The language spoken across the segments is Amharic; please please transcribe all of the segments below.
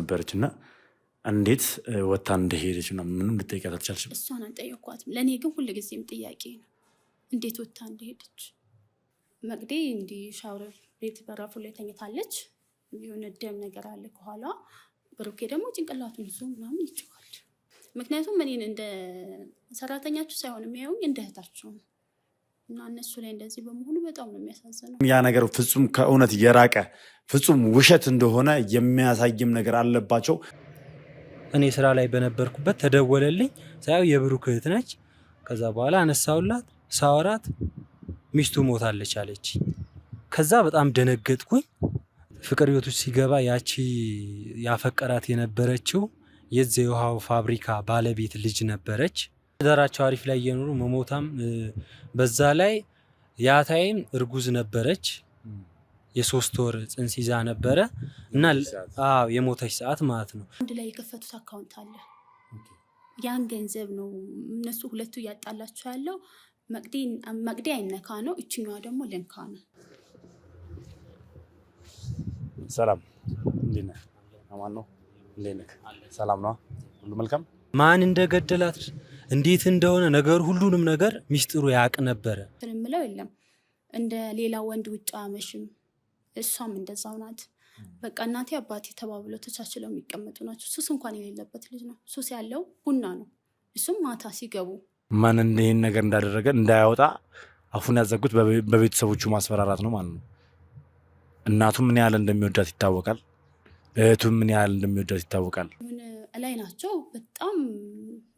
ነበረችና እንዴት ወጣ እንደሄደች ነው ምንም ልጠይቃት አልቻልሽም? እሷን አልጠየኳትም። ለኔ ግን ሁሉ ጊዜም ጥያቄ ነው እንዴት ወጣ እንደሄደች። መቅዲ እንዲ ሻወር ቤት በራፉ ላይ ተኝታለች። የሆነ ደም ነገር አለ ከኋላ። ብሩኬ ደግሞ ጭንቅላቱን ይዞ ምናምን ይጮሃል። ምክንያቱም እኔን እንደ ሰራተኛችሁ ሳይሆን የሚያዩኝ እንደ እህታችሁ ነው እና እነሱ ላይ እንደዚህ በመሆኑ በጣም ነው የሚያሳዝነው። ያ ነገር ፍጹም ከእውነት የራቀ ፍጹም ውሸት እንደሆነ የሚያሳይም ነገር አለባቸው። እኔ ስራ ላይ በነበርኩበት ተደወለልኝ። ሳያው የብሩክ እህት ነች። ከዛ በኋላ አነሳውላት ሳወራት ሚስቱ ሞታለች አለች። ከዛ በጣም ደነገጥኩኝ። ፍቅር ህይወቱ ሲገባ ያቺ ያፈቀራት የነበረችው የዚህ የውሃው ፋብሪካ ባለቤት ልጅ ነበረች። ዳራቸው አሪፍ ላይ እየኖሩ መሞታም በዛ ላይ ያታይም እርጉዝ ነበረች። የ3 ወር ጽንስ ይዛ ነበረ እና የሞተች ሰዓት ማለት ነው። አንድ ላይ የከፈቱት አካውንት አለ። ያን ገንዘብ ነው እነሱ ሁለቱ እያጣላቸው ያለው። መቅዲ አይነካ ነው፣ እችኛዋ ደግሞ ለንካ ነው። ሰላም እንዴት ነህ? አማን ነው? እንዴት ነህ? ሰላም ነው? ሁሉ መልካም። ማን እንደገደላት እንዴት እንደሆነ ነገር ሁሉንም ነገር ሚስጥሩ ያቅ ነበረ። ምለው የለም እንደ ሌላ ወንድ ውጭ አመሽም። እሷም እንደዛው ናት። በቃ እናቴ አባቴ ተባብለው ተቻችለው የሚቀመጡ ናቸው። ሱስ እንኳን የሌለበት ልጅ ነው። ሱስ ያለው ቡና ነው። እሱም ማታ ሲገቡ ማን ይሄን ነገር እንዳደረገ እንዳያወጣ አፉን ያዘጉት በቤተሰቦቹ ማስፈራራት ነው ማለት ነው። እናቱም ምን ያህል እንደሚወዳት ይታወቃል። እህቱም ምን ያህል እንደሚወዳት ይታወቃል። ላይ ናቸው። በጣም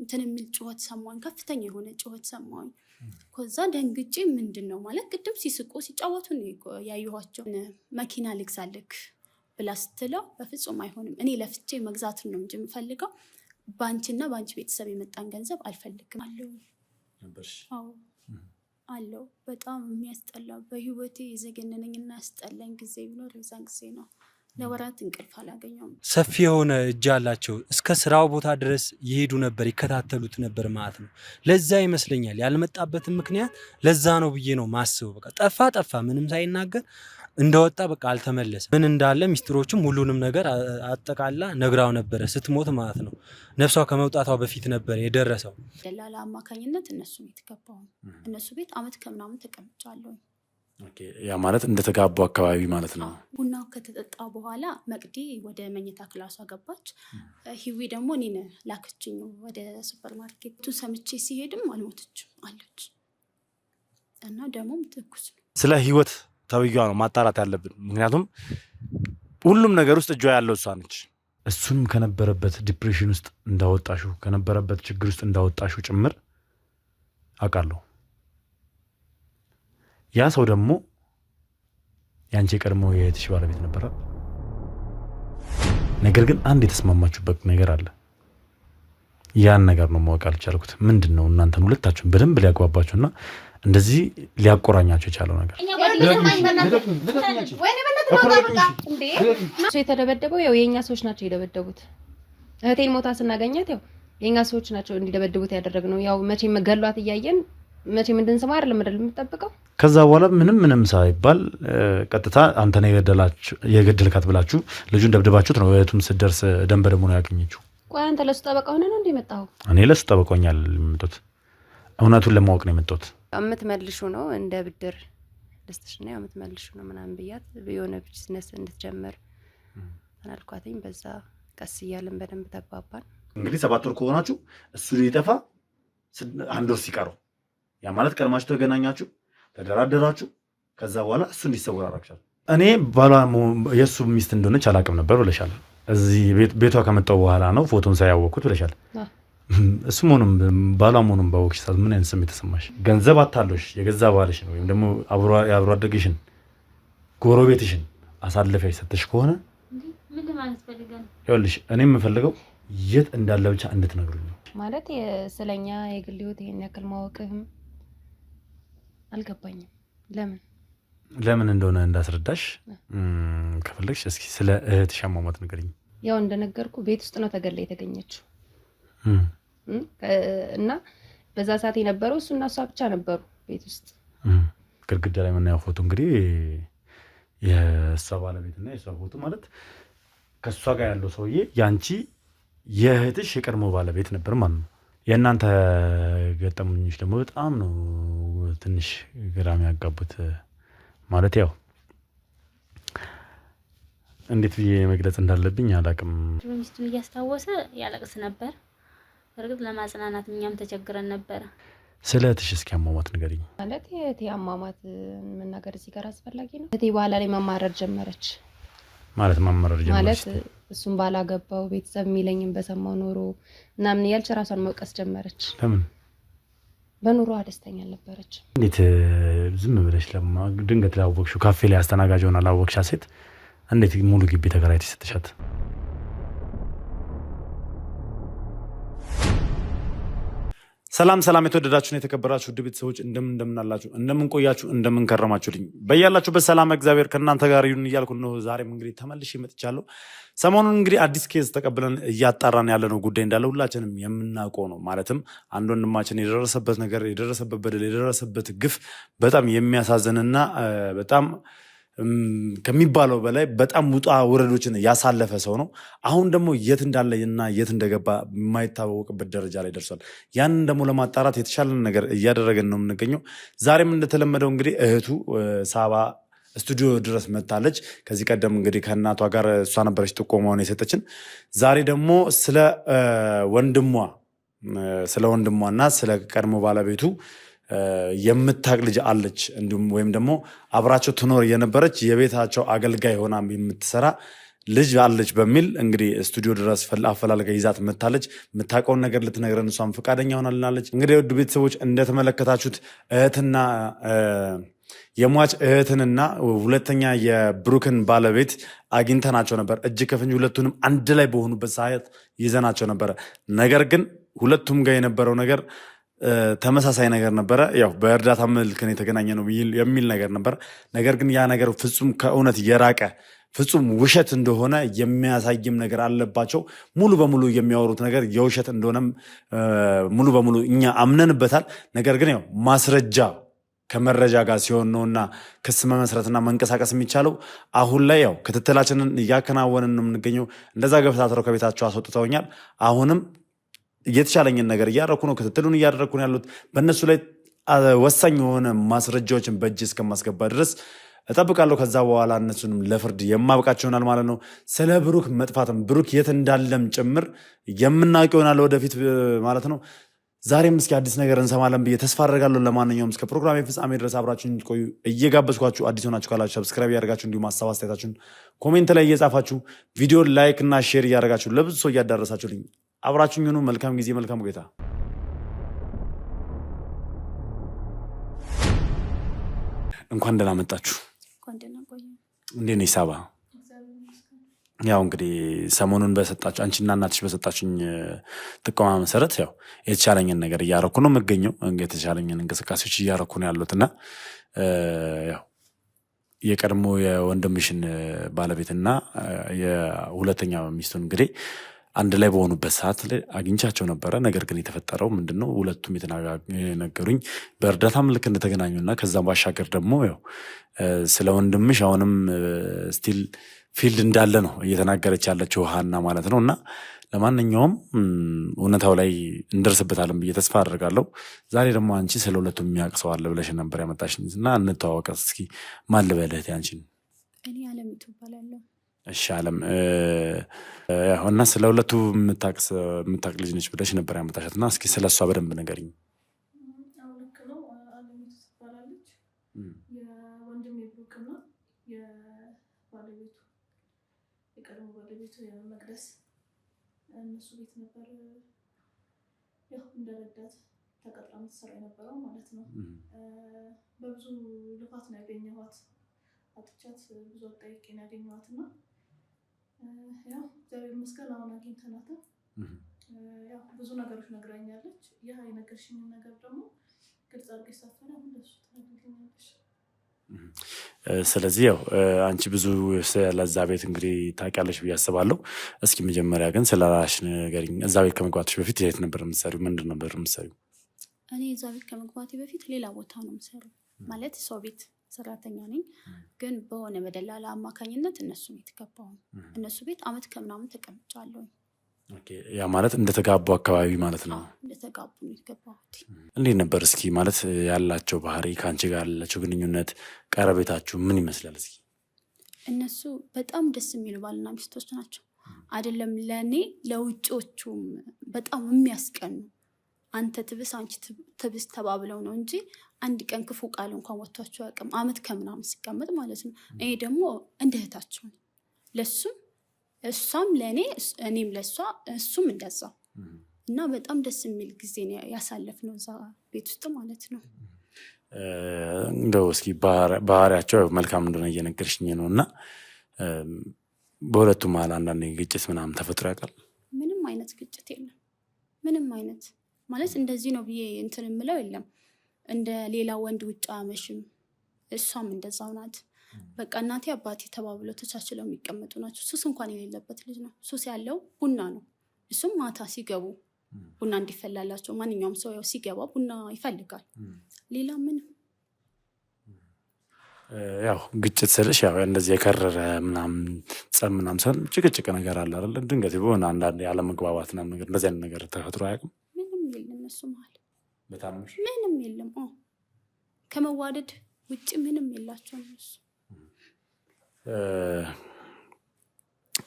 እንትን የሚል ጩኸት ሰማኝ። ከፍተኛ የሆነ ጩኸት ሰማኝ። ከዛ ደንግጬ ምንድን ነው ማለት ቅድም ሲስቁ ሲጫወቱ ነው ያየኋቸው። መኪና ልግዛልክ ብላ ስትለው በፍጹም አይሆንም፣ እኔ ለፍቼ መግዛትን ነው እንጂ የምፈልገው ባንቺና ባንቺ ቤተሰብ የመጣን ገንዘብ አልፈልግም አለው። አለው በጣም የሚያስጠላ በህይወቴ የዘገነነኝና ያስጠላኝ ጊዜ ቢኖር የዛን ጊዜ ነው። ለወራት እንቅልፍ አላገኘሁም። ሰፊ የሆነ እጅ አላቸው። እስከ ስራው ቦታ ድረስ ይሄዱ ነበር፣ ይከታተሉት ነበር ማለት ነው። ለዛ ይመስለኛል ያልመጣበትን ምክንያት ለዛ ነው ብዬ ነው ማስበው። በቃ ጠፋ ምንም ሳይናገር እንደወጣ በቃ አልተመለሰም። ምን እንዳለ ሚስጥሮችም ሁሉንም ነገር አጠቃላ ነግራው ነበረ ስትሞት ማለት ነው። ነፍሷ ከመውጣቷ በፊት ነበር የደረሰው። ደላላ አማካኝነት እነሱ ቤት ገባሁ። እነሱ ቤት አመት ከምናምን ተቀምጫለሁ። ያ ማለት እንደተጋቡ አካባቢ ማለት ነው። ቡናው ከተጠጣ በኋላ መቅዲ ወደ መኝታ ክላሷ ገባች። ሂዊ ደግሞ እኔን ላከችኝ ወደ ሱፐር ማርኬቱ። ሰምቼ ሲሄድም አልሞተችም አለች እና ደግሞም ትኩስ ነው። ስለ ህይወት ተብያዋ ነው ማጣራት ያለብን። ምክንያቱም ሁሉም ነገር ውስጥ እጇ ያለው እሷ ነች። እሱንም ከነበረበት ዲፕሬሽን ውስጥ እንዳወጣሹ ከነበረበት ችግር ውስጥ እንዳወጣሹ ጭምር አውቃለሁ። ያ ሰው ደግሞ ያንቺ ቀድሞ የእህትሽ ባለቤት ነበረ። ነገር ግን አንድ የተስማማችሁበት ነገር አለ። ያን ነገር ነው ማወቅ አልቻልኩት። ምንድነው እናንተን ሁለታችሁን በደንብ ሊያግባባችሁና እንደዚህ ሊያቆራኛችሁ የቻለው ነገር? እሱ የተደበደበው ያው የኛ ሰዎች ናቸው የደበደቡት። እህቴን ሞታ ስናገኛት ያው የኛ ሰዎች ናቸው እንዲደበድቡት ያደረግነው። ያው መቼም መገሏት እያየን መቼም እንድንሰማ አይደለም የምንጠብቀው። ከዛ በኋላ ምንም ሳይባል ቀጥታ አንተ ነው የገደልካት ብላችሁ ልጁን ደብድባችሁት ነው እህቱም ስትደርስ ደም በደሙ ነው ያገኘችው። ቆይ አንተ ለሱ ጠበቃ ሆነ ነው እንዴ መጣው? እኔ ለሱ ጠበቆኛል የመጣሁት እውነቱን ለማወቅ ነው የመጣሁት። የምትመልሹ ነው እንደ ብድር ደስተሽ ነው የምትመልሹ ነው ምናምን ብያት የሆነ ቢዝነስ እንድትጀምር አልኳትኝ። በዛ ቀስ እያልን በደንብ ተግባባን። እንግዲህ 7 ወር ከሆናችሁ እሱ ሊጠፋ 1 ወር ሲቀረው ያ ማለት ቀድማችሁ ተገናኛችሁ፣ ተደራደራችሁ። ከዛ በኋላ እሱ እንዲሰወር አደረግሻል። እኔ ባሏ የእሱ ሚስት እንደሆነች አላውቅም ነበር ብለሻል። እዚህ ቤቷ ከመጣው በኋላ ነው ፎቶን ሳያወቅኩት ብለሻል። እሱ መሆኑን ባሏ መሆኑን ባወቅሽ ሰዓት ምን አይነት ስሜት ተሰማሽ? ገንዘብ አታለሽ የገዛ ባልሽ ነው ወይም ደግሞ አብሮ አደግሽን ጎረቤትሽን አሳልፈሽ ሰጥተሽ ከሆነ ምን ማለት ፈልገን? ይኸውልሽ እኔ የምፈልገው የት እንዳለ ብቻ እንድትነግሩኝ ነው። ማለት ስለኛ የግል ህይወት ይሄን ያክል ማወቅህም አልገባኝም። ለምን እንደሆነ እንዳስረዳሽ ከፈለግሽ እስኪ ስለ እህትሽ አሟሟት ንገሪኝ። ያው እንደነገርኩ ቤት ውስጥ ነው ተገላ የተገኘችው እና በዛ ሰዓት የነበረው እሱና እሷ ብቻ ነበሩ ቤት ውስጥ። ግድግዳ ላይ የምናየው ፎቶ እንግዲህ የእሷ ባለቤትና የእሷ ፎቶ ማለት ከእሷ ጋር ያለው ሰውዬ ያንቺ የእህትሽ የቀድሞ ባለቤት ነበር ማለት ነው። የእናንተ ገጠመኞች ደግሞ በጣም ነው ትንሽ ግራም ያጋቡት። ማለት ያው እንዴት ብዬ መግለጽ እንዳለብኝ አላውቅም። ሚስቱን እያስታወሰ ያለቅስ ነበር። እርግጥ ለማጽናናት እኛም ተቸግረን ነበር። ስለ እህትሽ እስኪ አሟሟት ንገሪኝ። ማለት የእህቴ አሟሟት መናገር እዚህ ጋር አስፈላጊ ነው? እህቴ በኋላ ላይ መማረር ጀመረች። ማለት ማመረር ጀመረች ማለት እሱም ባላገባው ቤተሰብ የሚለኝም በሰማው ኖሮ ምናምን እያልች ራሷን መውቀስ ጀመረች። ለምን? በኑሮዋ ደስተኛ አልነበረች። እንዴት ዝም ብለሽ ድንገት ላወቅሽው ካፌ ላይ አስተናጋጅ ሆና ላወቅሻት ሴት እንዴት ሙሉ ግቢ ተከራይተሽ ሰጥሻት? ሰላም ሰላም፣ የተወደዳችሁ ነው የተከበራችሁ ውድ ቤተሰቦች እንደምን አላችሁ? እንደምን ቆያችሁ? እንደምን ከረማችሁልኝ? በያላችሁበት ሰላም እግዚአብሔር ከእናንተ ጋር ይሁን እያልኩ ነው ዛሬም እንግዲህ ተመልሼ መጥቻለሁ። ሰሞኑን እንግዲህ አዲስ ኬዝ ተቀብለን እያጣራን ያለነው ጉዳይ እንዳለ ሁላችንም የምናውቀው ነው። ማለትም አንድ ወንድማችን የደረሰበት ነገር፣ የደረሰበት በደል፣ የደረሰበት ግፍ በጣም የሚያሳዝንና በጣም ከሚባለው በላይ በጣም ውጣ ውረዶችን ያሳለፈ ሰው ነው። አሁን ደግሞ የት እንዳለ እና የት እንደገባ የማይታወቅበት ደረጃ ላይ ደርሷል። ያንን ደግሞ ለማጣራት የተሻለን ነገር እያደረገን ነው የምንገኘው። ዛሬም እንደተለመደው እንግዲህ እህቱ ሳባ ስቱዲዮ ድረስ መታለች። ከዚህ ቀደም እንግዲህ ከእናቷ ጋር እሷ ነበረች ጥቆማውን የሰጠችን። ዛሬ ደግሞ ስለ ወንድሟና ስለ ቀድሞ ባለቤቱ የምታቅ ልጅ አለች፣ እንዲሁም ወይም ደግሞ አብራቸው ትኖር የነበረች የቤታቸው አገልጋይ ሆና የምትሰራ ልጅ አለች በሚል እንግዲህ ስቱዲዮ ድረስ አፈላልጋ ይዛት መታለች። የምታውቀውን ነገር ልትነግረን እሷም ፈቃደኛ ሆናልናለች። እንግዲህ ውድ ቤተሰቦች እንደተመለከታችሁት የሟች እህትንና ሁለተኛ የብሩክን ባለቤት አግኝተናቸው ነበር። እጅ ከፍንጅ ሁለቱንም አንድ ላይ በሆኑበት ሰዓት ይዘናቸው ነበረ። ነገር ግን ሁለቱም ጋር የነበረው ነገር ተመሳሳይ ነገር ነበረ። ያው በእርዳታ መልክን የተገናኘ ነው የሚል ነገር ነበረ። ነገር ግን ያ ነገር ፍጹም ከእውነት የራቀ ፍጹም ውሸት እንደሆነ የሚያሳይም ነገር አለባቸው። ሙሉ በሙሉ የሚያወሩት ነገር የውሸት እንደሆነም ሙሉ በሙሉ እኛ አምነንበታል። ነገር ግን ያው ማስረጃ ከመረጃ ጋር ሲሆን ነውና ክስ መመስረትና መንቀሳቀስ የሚቻለው። አሁን ላይ ያው ክትትላችንን እያከናወንን ነው የምንገኘው። እንደዛ ገፍታትረው ከቤታቸው አስወጥተውኛል። አሁንም የተቻለኝን ነገር እያደረኩ ነው፣ ክትትሉን እያደረኩ ነው ያሉት። በእነሱ ላይ ወሳኝ የሆነ ማስረጃዎችን በእጅ እስከማስገባ ድረስ እጠብቃለሁ። ከዛ በኋላ እነሱንም ለፍርድ የማብቃቸው ይሆናል ማለት ነው። ስለ ብሩክ መጥፋትም ብሩክ የት እንዳለም ጭምር የምናውቅ ይሆናል ወደፊት ማለት ነው። ዛሬም እስኪ አዲስ ነገር እንሰማለን ብዬ ተስፋ አደርጋለሁ። ለማንኛውም እስከ ፕሮግራም ፍጻሜ ድረስ አብራችሁን ቆዩ እየጋበዝኳችሁ፣ አዲስ ሆናችሁ ካላችሁ ሰብስክራይብ እያደረጋችሁ እንዲሁም ሀሳብ አስተያየታችሁን ኮሜንት ላይ እየጻፋችሁ ቪዲዮ ላይክ እና ሼር እያደረጋችሁ ለብዙ ሰው እያዳረሳችሁልኝ አብራችሁኝ ሁኑ። መልካም ጊዜ፣ መልካም ቆይታ። እንኳን ደህና መጣችሁ። እንዴት ነሽ ሳባ? ያው እንግዲህ ሰሞኑን በሰጣችሁ አንቺና እናትሽ በሰጣችሁኝ ጥቆማ መሰረት ያው የተቻለኝን ነገር እያረኩ ነው የምገኘው። የተቻለኝን እንቅስቃሴዎች እያረኩ ነው ያሉትና ያው የቀድሞ የወንድምሽን ባለቤትና የሁለተኛ ሚስቱን እንግዲህ አንድ ላይ በሆኑበት ሰዓት ላይ አግኝቻቸው ነበረ። ነገር ግን የተፈጠረው ምንድነው? ሁለቱም የተናገሩኝ በእርዳታ ምልክ እንደተገናኙና ከዛም ባሻገር ደግሞ ያው ስለ ወንድምሽ አሁንም ስቲል ፊልድ እንዳለ ነው እየተናገረች ያለችው ሀና ማለት ነው። እና ለማንኛውም እውነታው ላይ እንደርስበታለን ብዬ ተስፋ አድርጋለሁ። ዛሬ ደግሞ አንቺ ስለ ሁለቱም የሚያውቅ ሰው አለ ብለሽ ነበር ያመጣሽኝ እና እንተዋወቅ እስኪ። ማን ልበልህ አንቺን? እኔ አለሚቱ እባላለሁ። እሺ አለም። እና ስለ ሁለቱ የምታውቅ ልጅ ነች ብለሽ ነበር ያመጣሻት እና እስኪ ስለ እሷ በደንብ ንገሪኝ። ልክ ነው። አለሚቱ ትባላለች። የወንድሜ ብሩክና የባለቤቱ የቀድሞ ባለቤቱ መቅደስ እነሱ ቤት ነበር ያው እንደረዳት ተቀጥራ የምትሰራ የነበረው ማለት ነው። በብዙ ልፋት ነው ያገኘኋት። አጥቻት ብዙ አጠያቂ ነው ያገኘኋት እና ያው እግዚአብሔር ይመስገን አሁን አግኝተናታል። ያው ብዙ ነገሮች ነግራኛለች። ያ የነገርሽኝ ነገር ደግሞ ግልጽ አድርገሽ ሳትሆን አሁን ለሱ ትነግሪኛለሽ። ስለዚህ ያው አንቺ ብዙ ስለዛ ቤት እንግዲህ ታውቂያለሽ ብዬ አስባለሁ። እስኪ መጀመሪያ ግን ስለ ራስሽ ንገሪኝ። እዛ ቤት ከመግባትሽ በፊት የት ነበር የምትሰሪው? ምንድን ነበር የምትሰሪው? እኔ እዛ ቤት ከመግባቴ በፊት ሌላ ቦታ ነው የምሰራው። ማለት ሰው ቤት ሰራተኛ ነኝ። ግን በሆነ በደላላ አማካኝነት እነሱ ቤት ገባሁ። እነሱ ቤት አመት ከምናምን ተቀምጫለሁ። ኦኬ ያ ማለት እንደተጋቡ አካባቢ ማለት ነው። እንደተጋቡ ነው የገባሁት። እንዴት ነበር እስኪ ማለት ያላቸው ባህሪ ከአንቺ ጋር ያላቸው ግንኙነት ቀረቤታችሁ ምን ይመስላል እስኪ? እነሱ በጣም ደስ የሚሉ ባልና ሚስቶች ናቸው። አይደለም ለእኔ ለውጮቹም በጣም የሚያስቀኑ አንተ ትብስ አንቺ ትብስ ተባብለው ነው እንጂ አንድ ቀን ክፉ ቃል እንኳን ወጥቷቸው አያውቅም። አመት ከምናምን ሲቀመጥ ማለት ነው። እኔ ደግሞ እንደ እህታቸው ነኝ ለሱም እሷም ለእኔ እኔም ለእሷ እሱም እንደዛ እና በጣም ደስ የሚል ጊዜ ያሳለፍነው እዛ ቤት ውስጥ ማለት ነው። እንደው እስኪ ባህሪያቸው መልካም እንደሆነ እየነገርሽኝ ነው እና በሁለቱም መሀል አንዳንድ ግጭት ምናምን ተፈጥሮ ያውቃል? ምንም አይነት ግጭት የለም። ምንም አይነት ማለት እንደዚህ ነው ብዬ እንትን የምለው የለም። እንደ ሌላ ወንድ ውጭ አመሽም። እሷም እንደዛው ናት። በቃ እናቴ አባቴ ተባብለው ተቻችለው የሚቀመጡ ናቸው። ሱስ እንኳን የሌለበት ልጅ ነው። ሱስ ያለው ቡና ነው። እሱም ማታ ሲገቡ ቡና እንዲፈላላቸው ማንኛውም ሰው ያው ሲገባ ቡና ይፈልጋል። ሌላ ምንም ያው ግጭት ስልሽ ያው እንደዚህ የከረረ ምናምን ጸብ ምናምን ሰን ጭቅጭቅ ነገር አለ አይደል? ድንገት በሆነ አንዳንድ ያለመግባባት ምናምን ነገር እንደዚህ አይነት ነገር ተፈጥሮ አያውቅም? ምንም የለም እነሱ መሀል በጣም ምንም የለም። ከመዋደድ ውጭ ምንም የላቸውም እነሱ።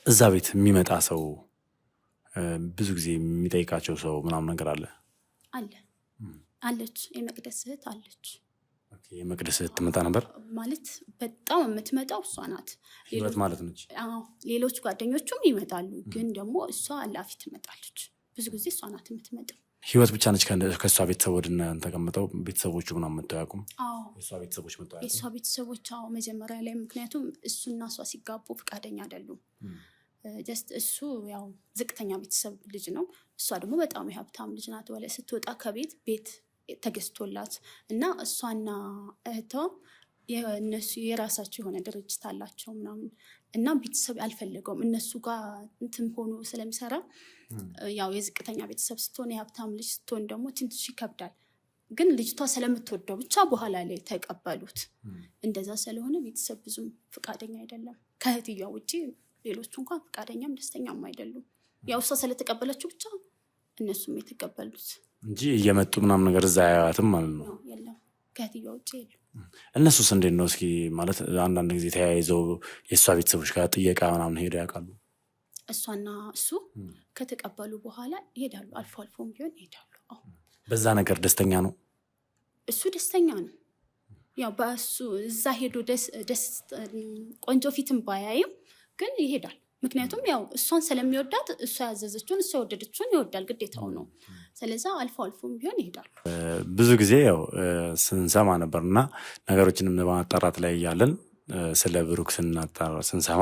እዛ ቤት የሚመጣ ሰው ብዙ ጊዜ የሚጠይቃቸው ሰው ምናምን ነገር አለ አለች። የመቅደስ እህት አለች። የመቅደስ እህት ትመጣ ነበር ማለት በጣም የምትመጣው እሷ ናት። ህይወት ማለት ነች። ሌሎች ጓደኞቹም ይመጣሉ፣ ግን ደግሞ እሷ አላፊ ትመጣለች። ብዙ ጊዜ እሷ ናት የምትመጣው። ህይወት ብቻ ነች ከእሷ ቤተሰብ ወደ ተቀምጠው ቤተሰቦቹ ምናምን መጥተው ያውቁም? የእሷ ቤተሰቦች መጀመሪያ ላይ ምክንያቱም እሱና እሷ ሲጋቡ ፈቃደኛ አይደሉም። ጀስት እሱ ያው ዝቅተኛ ቤተሰብ ልጅ ነው። እሷ ደግሞ በጣም የሀብታም ልጅ ናት። ወለ ስትወጣ ከቤት ቤት ተገዝቶላት እና እሷና እህቷ እነሱ የራሳቸው የሆነ ድርጅት አላቸው ምናምን እና ቤተሰብ አልፈለገውም እነሱ ጋር እንትን ሆኖ ስለሚሰራ ያው የዝቅተኛ ቤተሰብ ስትሆን የሀብታም ልጅ ስትሆን ደግሞ ትንሽ ይከብዳል። ግን ልጅቷ ስለምትወደው ብቻ በኋላ ላይ ተቀበሉት። እንደዛ ስለሆነ ቤተሰብ ብዙም ፈቃደኛ አይደለም። ከእህትያ ውጭ ሌሎቹ እንኳን ፈቃደኛም ደስተኛም አይደሉም። ያው እሷ ስለተቀበለችው ብቻ እነሱም የተቀበሉት እንጂ እየመጡ ምናምን ነገር እዛ አያዋትም ማለት ነው። የለም ከእህትያ ውጭ የለም። እነሱስ እንዴት ነው እስኪ ማለት አንዳንድ ጊዜ ተያይዘው የእሷ ቤተሰቦች ጋር ጥየቃ ምናምን ሄደው ያውቃሉ? እሷና እሱ ከተቀበሉ በኋላ ይሄዳሉ። አልፎ አልፎም ቢሆን ይሄዳሉ። በዛ ነገር ደስተኛ ነው እሱ ደስተኛ ነው። ያው በእሱ እዛ ሄዶ ደስ ቆንጆ ፊትም ባያይም ግን ይሄዳል። ምክንያቱም ያው እሷን ስለሚወዳት እሷ ያዘዘችውን እሷ የወደደችውን ይወዳል፣ ግዴታው ነው። ስለዛ አልፎ አልፎም ቢሆን ይሄዳሉ። ብዙ ጊዜ ያው ስንሰማ ነበርና ነገሮችንም በማጣራት ላይ እያለን ስለ ብሩክ ስንሰማ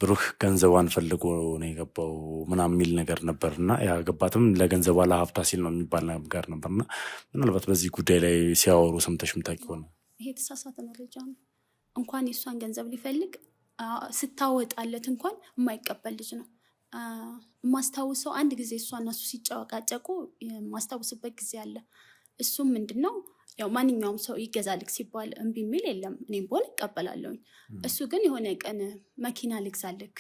ብሩክ ገንዘቧን ፈልጎ ነው የገባው ምናምን የሚል ነገር ነበርና ያገባትም ለገንዘቧ ለሀብቷ ሲል ነው የሚባል ነገር ነበርና ምናልባት በዚህ ጉዳይ ላይ ሲያወሩ ሰምተሽ የምታውቂው ሆነ? ይሄ የተሳሳተ መረጃ ነው። እንኳን የእሷን ገንዘብ ሊፈልግ ስታወጣለት እንኳን የማይቀበል ልጅ ነው። የማስታውሰው አንድ ጊዜ እሷ እና እሱ ሲጨቃጨቁ የማስታውስበት ጊዜ አለ። እሱም ምንድነው ያው ማንኛውም ሰው ይገዛልክ ሲባል እምቢ የሚል የለም። እኔም ቦል እቀበላለሁኝ። እሱ ግን የሆነ ቀን መኪና ልግዛልክ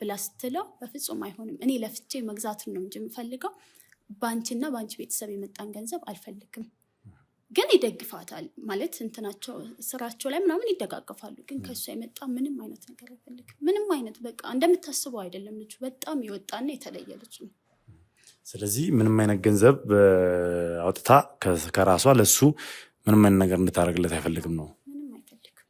ብላ ስትለው በፍጹም አይሆንም፣ እኔ ለፍቼ መግዛትን ነው እንጂ የምፈልገው በአንቺና በአንቺ ቤተሰብ የመጣን ገንዘብ አልፈልግም። ግን ይደግፋታል ማለት እንትናቸው ስራቸው ላይ ምናምን ይደጋገፋሉ። ግን ከእሷ የመጣ ምንም አይነት ነገር አይፈልግም። ምንም አይነት በቃ እንደምታስበው አይደለም። ልጁ በጣም የወጣና የተለየ ልጅ ነው። ስለዚህ ምንም አይነት ገንዘብ አውጥታ ከራሷ ለሱ ምንም አይነት ነገር እንድታደርግለት አይፈልግም ነው? ምንም አይፈልግም።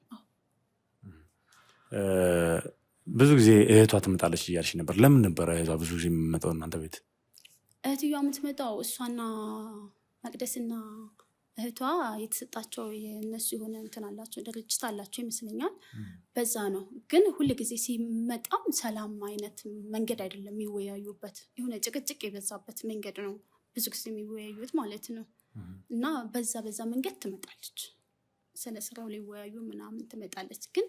ብዙ ጊዜ እህቷ ትመጣለች እያልሽ ነበር። ለምን ነበረ እህቷ ብዙ ጊዜ የምመጣው እናንተ ቤት? እህትዋ የምትመጣው እሷና መቅደስና እህቷ የተሰጣቸው የእነሱ የሆነ እንትን አላቸው ድርጅት አላቸው ይመስለኛል። በዛ ነው። ግን ሁል ጊዜ ሲመጣም ሰላም አይነት መንገድ አይደለም የሚወያዩበት፣ የሆነ ጭቅጭቅ የበዛበት መንገድ ነው ብዙ ጊዜ የሚወያዩት ማለት ነው። እና በዛ መንገድ ትመጣለች፣ ስለ ስራው ሊወያዩ ምናምን ትመጣለች። ግን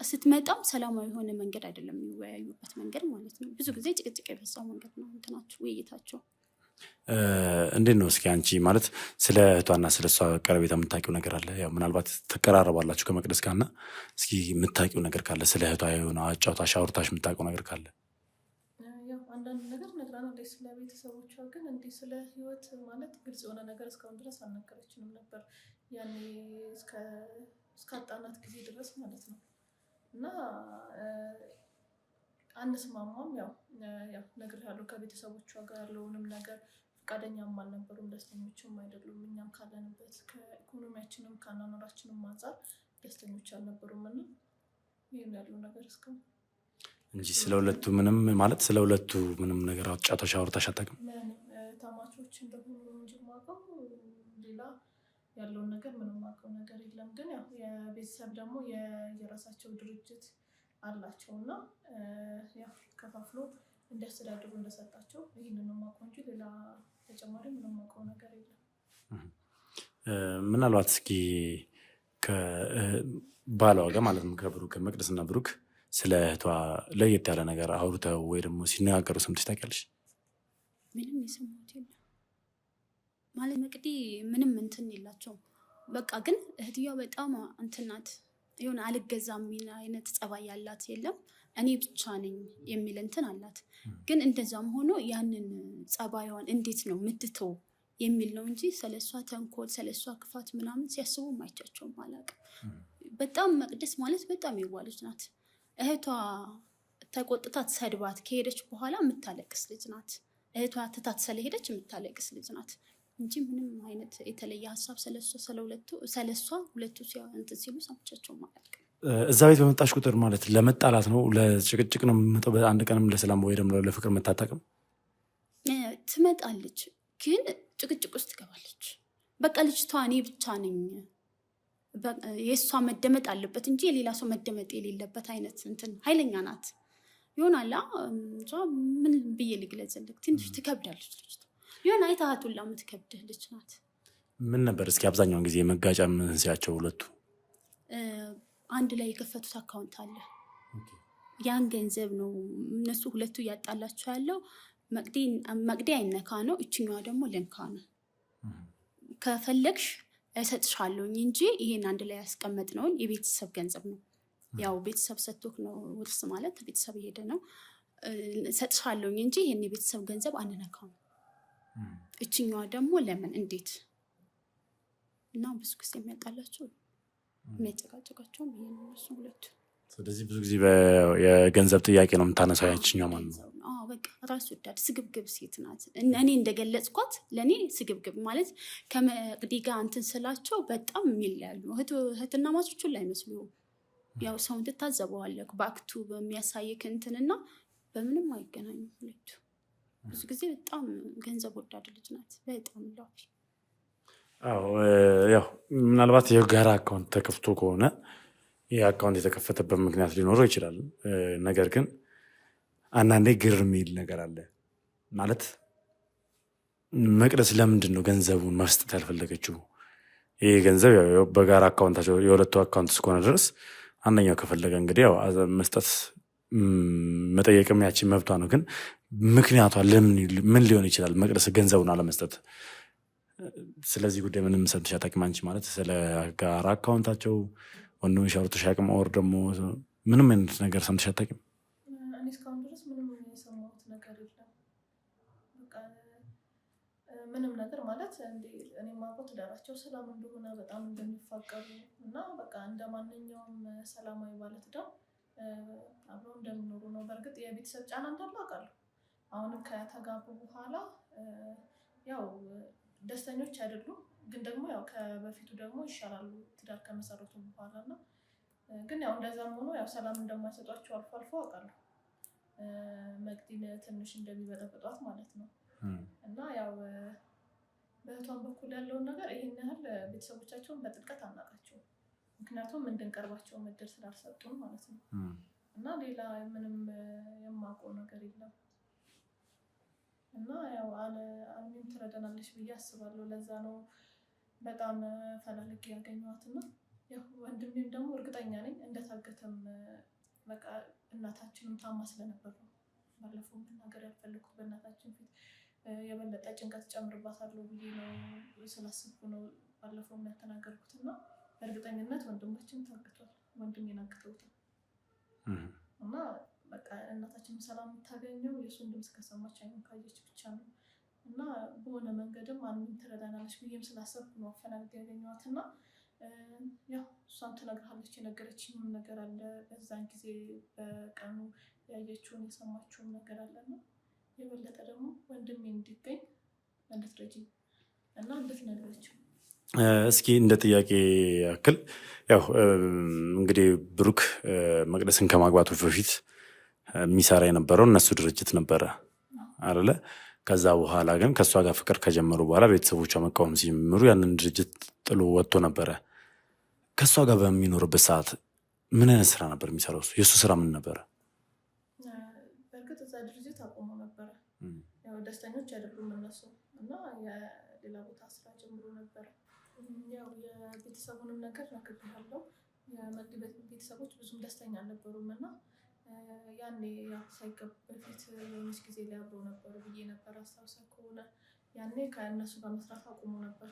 ስትመጣም ሰላማዊ የሆነ መንገድ አይደለም የሚወያዩበት መንገድ ማለት ነው። ብዙ ጊዜ ጭቅጭቅ የበዛው መንገድ ነው እንትናቸው ውይይታቸው። እንዴት ነው እስኪ አንቺ ማለት ስለ እህቷና ስለ እሷ ቀረቤታ የምታውቂው ነገር አለ? ያው ምናልባት ትቀራረባላችሁ ከመቅደስ ጋር እና እስኪ የምታውቂው ነገር ካለ ስለ እህቷ የሆነ አጫውታሽ አውርታሽ የምታውቂው ነገር ካለ? ያው አንዳንድ ነገር ነግራናለች ስለ ቤተሰቦቿ፣ ግን እንዲህ ስለ ህይወት ማለት ግልጽ የሆነ ነገር እስካሁን ድረስ አልነገረችንም ነበር። ያኔ እስካጣናት ጊዜ ድረስ ማለት ነው። እና አንስማማም። ያው ነግሬሃለሁ፣ ከቤተሰቦቿ ጋር ያለውንም ነገር ፈቃደኛም አልነበሩም፣ ደስተኞችም አይደሉም። እኛም ካለንበት ከኢኮኖሚያችንም ከአኗኗራችንም አንጻር ደስተኞች አልነበሩም። እና ይህም ያለው ነገር እስካሁን እንጂ ስለ ሁለቱ ምንም ነገር አጫውታሽ አውርታሽ አታውቅም? ታማቾች እንደሆኑ እንጂ የማውቀው ሌላ ያለውን ነገር ምንም የማውቀው ነገር የለም። ግን ያው የቤተሰብ ደግሞ የራሳቸው ድርጅት አላቸው እና ያው ከፋፍሎ እንዲያስተዳድሩ እንደሰጣቸው ይህንን የማውቀው እንጂ ሌላ ተጨማሪ ምንም የማውቀው ነገር የለም። ምናልባት እስኪ ከባሏ ጋር ማለት ነው ከብሩክ መቅደስና ብሩክ ስለ እህቷ ለየት ያለ ነገር አውርተው ወይ ደግሞ ሲነጋገሩ ሰምተሽ ታውቂያለሽ? ምንም የሰማሁት የለም ማለት መቅዲ ምንም እንትን የላቸውም። በቃ ግን እህትየዋ በጣም እንትን ናት፣ የሆነ አልገዛም የሚል አይነት ጸባይ ያላት የለም እኔ ብቻ ነኝ የሚል እንትን አላት። ግን እንደዛም ሆኖ ያንን ጸባይዋን እንዴት ነው ምትተው የሚል ነው እንጂ ስለሷ ተንኮል ስለሷ ክፋት ምናምን ሲያስቡ ማይቻቸውም አላውቅም። በጣም መቅደስ ማለት በጣም የዋለች ናት። እህቷ ተቆጥታት ሰድባት ከሄደች በኋላ የምታለቅስ ልጅ ናት። እህቷ ትታት ስለሄደች የምታለቅስ ልጅ ናት እንጂ ምንም አይነት የተለየ ሀሳብ ስለሷ ሁለቱ እንትን ሲሉ ሰምቻቸውም አላውቅም። እዛ ቤት በመጣሽ ቁጥር ማለት ለመጣላት ነው ለጭቅጭቅ ነው የምመጣው? በአንድ ቀንም ለሰላም ወይ ደግሞ ለፍቅር መታጠቅም ትመጣለች፣ ግን ጭቅጭቅ ውስጥ ትገባለች። በቃ ልጅቷ እኔ ብቻ ነኝ የእሷ መደመጥ አለበት እንጂ የሌላ ሰው መደመጥ የሌለበት አይነት እንትን ኃይለኛ ናት ይሆናላ። ምን ብዬ ልግለጽልክ? ትንሽ ትከብዳለች ልጅቷ። የሆነ አይተሃት ሁላ የምትከብድህ ልጅ ናት። ምን ነበር እስኪ አብዛኛውን ጊዜ መጋጫ መንስኤያቸው ሁለቱ? አንድ ላይ የከፈቱት አካውንት አለ። ያን ገንዘብ ነው እነሱ ሁለቱ እያጣላቸው ያለው። መቅዲ አይነካ ነው፣ እችኛዋ ደግሞ ለንካ ነው። ከፈለግሽ እሰጥሻለሁኝ እንጂ ይሄን አንድ ላይ ያስቀመጥነውን የቤተሰብ ገንዘብ ነው። ያው ቤተሰብ ሰጥቶክ ነው፣ ውርስ ማለት ቤተሰብ የሄደ ነው። እሰጥሻለሁኝ እንጂ ይሄን የቤተሰብ ገንዘብ አንነካም። እችኛዋ ደግሞ ለምን እንዴት እና ብዙ ጊዜ የሚያጣላቸው የሚያጨቃጨቃቸውም ይሄ ነው እሱ ሁለቱ። ስለዚህ ብዙ ጊዜ የገንዘብ ጥያቄ ነው የምታነሳው ያችኛው ማለት ነው። በቃ ራስ ወዳድ ስግብግብ ሴት ናት። እኔ እንደገለጽኳት ለእኔ ስግብግብ ማለት ከመቅዲ ጋር እንትን ስላቸው በጣም የሚለያሉ እህትና ማቾቹን ላይ መስሉ ያው ሰውን ትታዘበዋለህ በአክቱ በሚያሳይክ እንትንና በምንም አይገናኙም ሁለቱ። ብዙ ጊዜ በጣም ገንዘብ ወዳድ ልጅ ናት። በጣም ላፊ። ያው ምናልባት የጋራ አካውንት ተከፍቶ ከሆነ ይህ አካውንት የተከፈተበት ምክንያት ሊኖረው ይችላል። ነገር ግን አንዳንዴ ግር የሚል ነገር አለ ማለት መቅደስ ለምንድን ነው ገንዘቡን መስጠት ያልፈለገችው? ይህ ገንዘብ በጋራ አካውንታቸው የሁለቱ አካውንት እስከሆነ ድረስ አንደኛው ከፈለገ እንግዲህ ያው መስጠት መጠየቅም ያችን መብቷ ነው። ግን ምክንያቷ ምን ሊሆን ይችላል መቅደስ ገንዘቡን አለመስጠት? ስለዚህ ጉዳይ ምንም ሰምተሽ አታውቂም አንቺ? ማለት ስለ ጋራ አካውንታቸው ወንድምሽ አውርተሽ አያውቅም? ኦር ደግሞ ምንም አይነት ነገር ሰምተሽ አታውቂም? እኔ እስካሁን ድረስ ምንም የሰማሁት ነገር የለም። በቃ ምንም ነገር ማለት እኔ የማውቀው ትዳራቸው ሰላም እንደሆነ በጣም እንደሚፋቀሩ እና በቃ እንደ ማንኛውም ሰላማዊ ባለትዳር አብረው እንደሚኖሩ ነው። በእርግጥ የቤተሰብ ጫና እንዳለ አውቃለሁ። አሁንም ከተጋቡ በኋላ ያው ደስተኞች አይደሉም፣ ግን ደግሞ ያው ከበፊቱ ደግሞ ይሻላሉ ትዳር ከመሰረቱ በኋላ እና ግን ያው እንደዛም ሆኖ ያው ሰላም እንደማይሰጧቸው አልፎ አልፎ አውቃለሁ። መቅዲን ትንሽ እንደሚበጠብጧት ማለት ነው። እና ያው በእህቷን በኩል ያለውን ነገር ይሄን ያህል ቤተሰቦቻቸውን በጥልቀት አናውቃቸውም፣ ምክንያቱም እንድንቀርባቸው እድል ስላልሰጡን ማለት ነው። እና ሌላ ምንም የማውቀው ነገር የለም። እና ያው አልሚም ትረዳናለች ብዬ አስባለሁ። ለዛ ነው በጣም ፈላልጌ ያገኘኋት። እና ያው ወንድሜም ደግሞ እርግጠኛ ነኝ እንደታገተም በቃ እናታችንም ታማ ስለነበር ነው ባለፈው መናገር ያልፈለኩት በእናታችን ፊት። የበለጠ ጭንቀት ጨምርባታለሁ ብዬ ነው ስላስብኩ ነው ባለፈው የሚያተናገርኩት እና በእርግጠኝነት ወንድማችን ታግቷል። ወንድሜን አግተውታል እና በቃ እናታችን ሰላም የምታገኘው የእሱን ድምፅ ከሰማች አይኑን ካየች ብቻ ነው እና በሆነ መንገድም አንዱን ትረዳናለች ብዬም ስላሰብኩ ነው አፈላልጌ ያገኘኋት እና ያው እሷም ትነግርሃለች። የነገረችኝም ነገር አለ በዛን ጊዜ በቀኑ ያየችውን የሰማችውን ነገር አለና የበለጠ ደግሞ ወንድሜ እንዲገኝ እንድትረጂኝ እና እንድትነግረችው። እስኪ እንደ ጥያቄ ያክል ያው እንግዲህ ብሩክ መቅደስን ከማግባቱ በፊት የሚሰራ የነበረው እነሱ ድርጅት ነበረ አይደለ? ከዛ በኋላ ግን ከእሷ ጋር ፍቅር ከጀመሩ በኋላ ቤተሰቦቿ መቃወም ሲጀምሩ ያንን ድርጅት ጥሎ ወጥቶ ነበረ። ከእሷ ጋር በሚኖርበት ሰዓት ምን አይነት ስራ ነበር የሚሰራው? የእሱ ስራ ምን ነበረ? በእርግጥ እዛ ድርጅት አቆሞ ነበረ። ያው ደስተኞች አይደሉም እነሱ እና የሌላ ቦታ ስራ ጀምሮ ነበረ። ያው የቤተሰቡንም ነገር ነግሬሃለሁ። ቤተሰቦች ብዙም ደስተኛ አልነበሩም እና ያኔ ሳይገባ በፊት የሆነች ጊዜ ላይ አብረው ነበሩ ብዬ ነበር አስታውሰህ ከሆነ ያኔ ከእነሱ ጋር መስራት አቁሞ ነበር።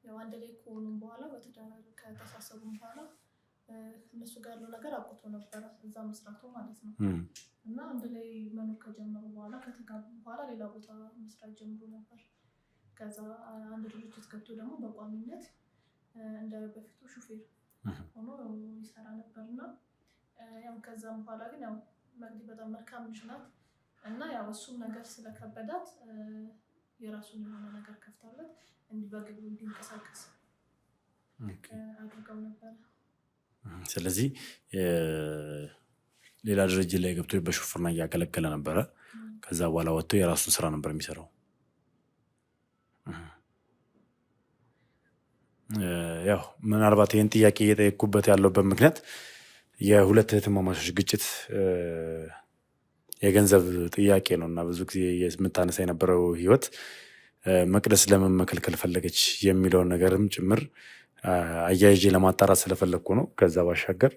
ያው አንድ ላይ ከሆኑም በኋላ በትዳር ከተሳሰቡም በኋላ እነሱ ጋር ያለው ነገር አቁቶ ነበረ እዛ መስራቱ ማለት ነው እና አንድ ላይ መኖር ከጀመሩ በኋላ ከተጋቡ በኋላ ሌላ ቦታ መስራት ጀምሮ ነበር። ከዛ አንድ ድርጅት ገብቶ ደግሞ በቋሚነት እንደ በፊቱ ሹፌር ሆኖ ይሰራ ነበርና ያው ከዛም በኋላ ግን ያው መቅዲ በጣም መልካም ልጅ ናት እና ያው እሱም ነገር ስለከበዳት የራሱን የሆነ ነገር ከፍታለት በግሉ እንዲንቀሳቀስ አድርገው ነበር። ስለዚህ ሌላ ድርጅት ላይ ገብቶ በሹፍርና እያገለገለ ነበረ። ከዛ በኋላ ወጥቶ የራሱን ስራ ነበር የሚሰራው። ያው ምናልባት ይህን ጥያቄ እየጠየቅኩበት ያለበት ምክንያት የሁለት እህትማማቾች ግጭት የገንዘብ ጥያቄ ነው እና ብዙ ጊዜ የምታነሳ የነበረው ህይወት መቅደስ ለምን መከልከል ፈለገች የሚለውን ነገርም ጭምር አያይዤ ለማጣራት ስለፈለግኩ ነው። ከዛ ባሻገር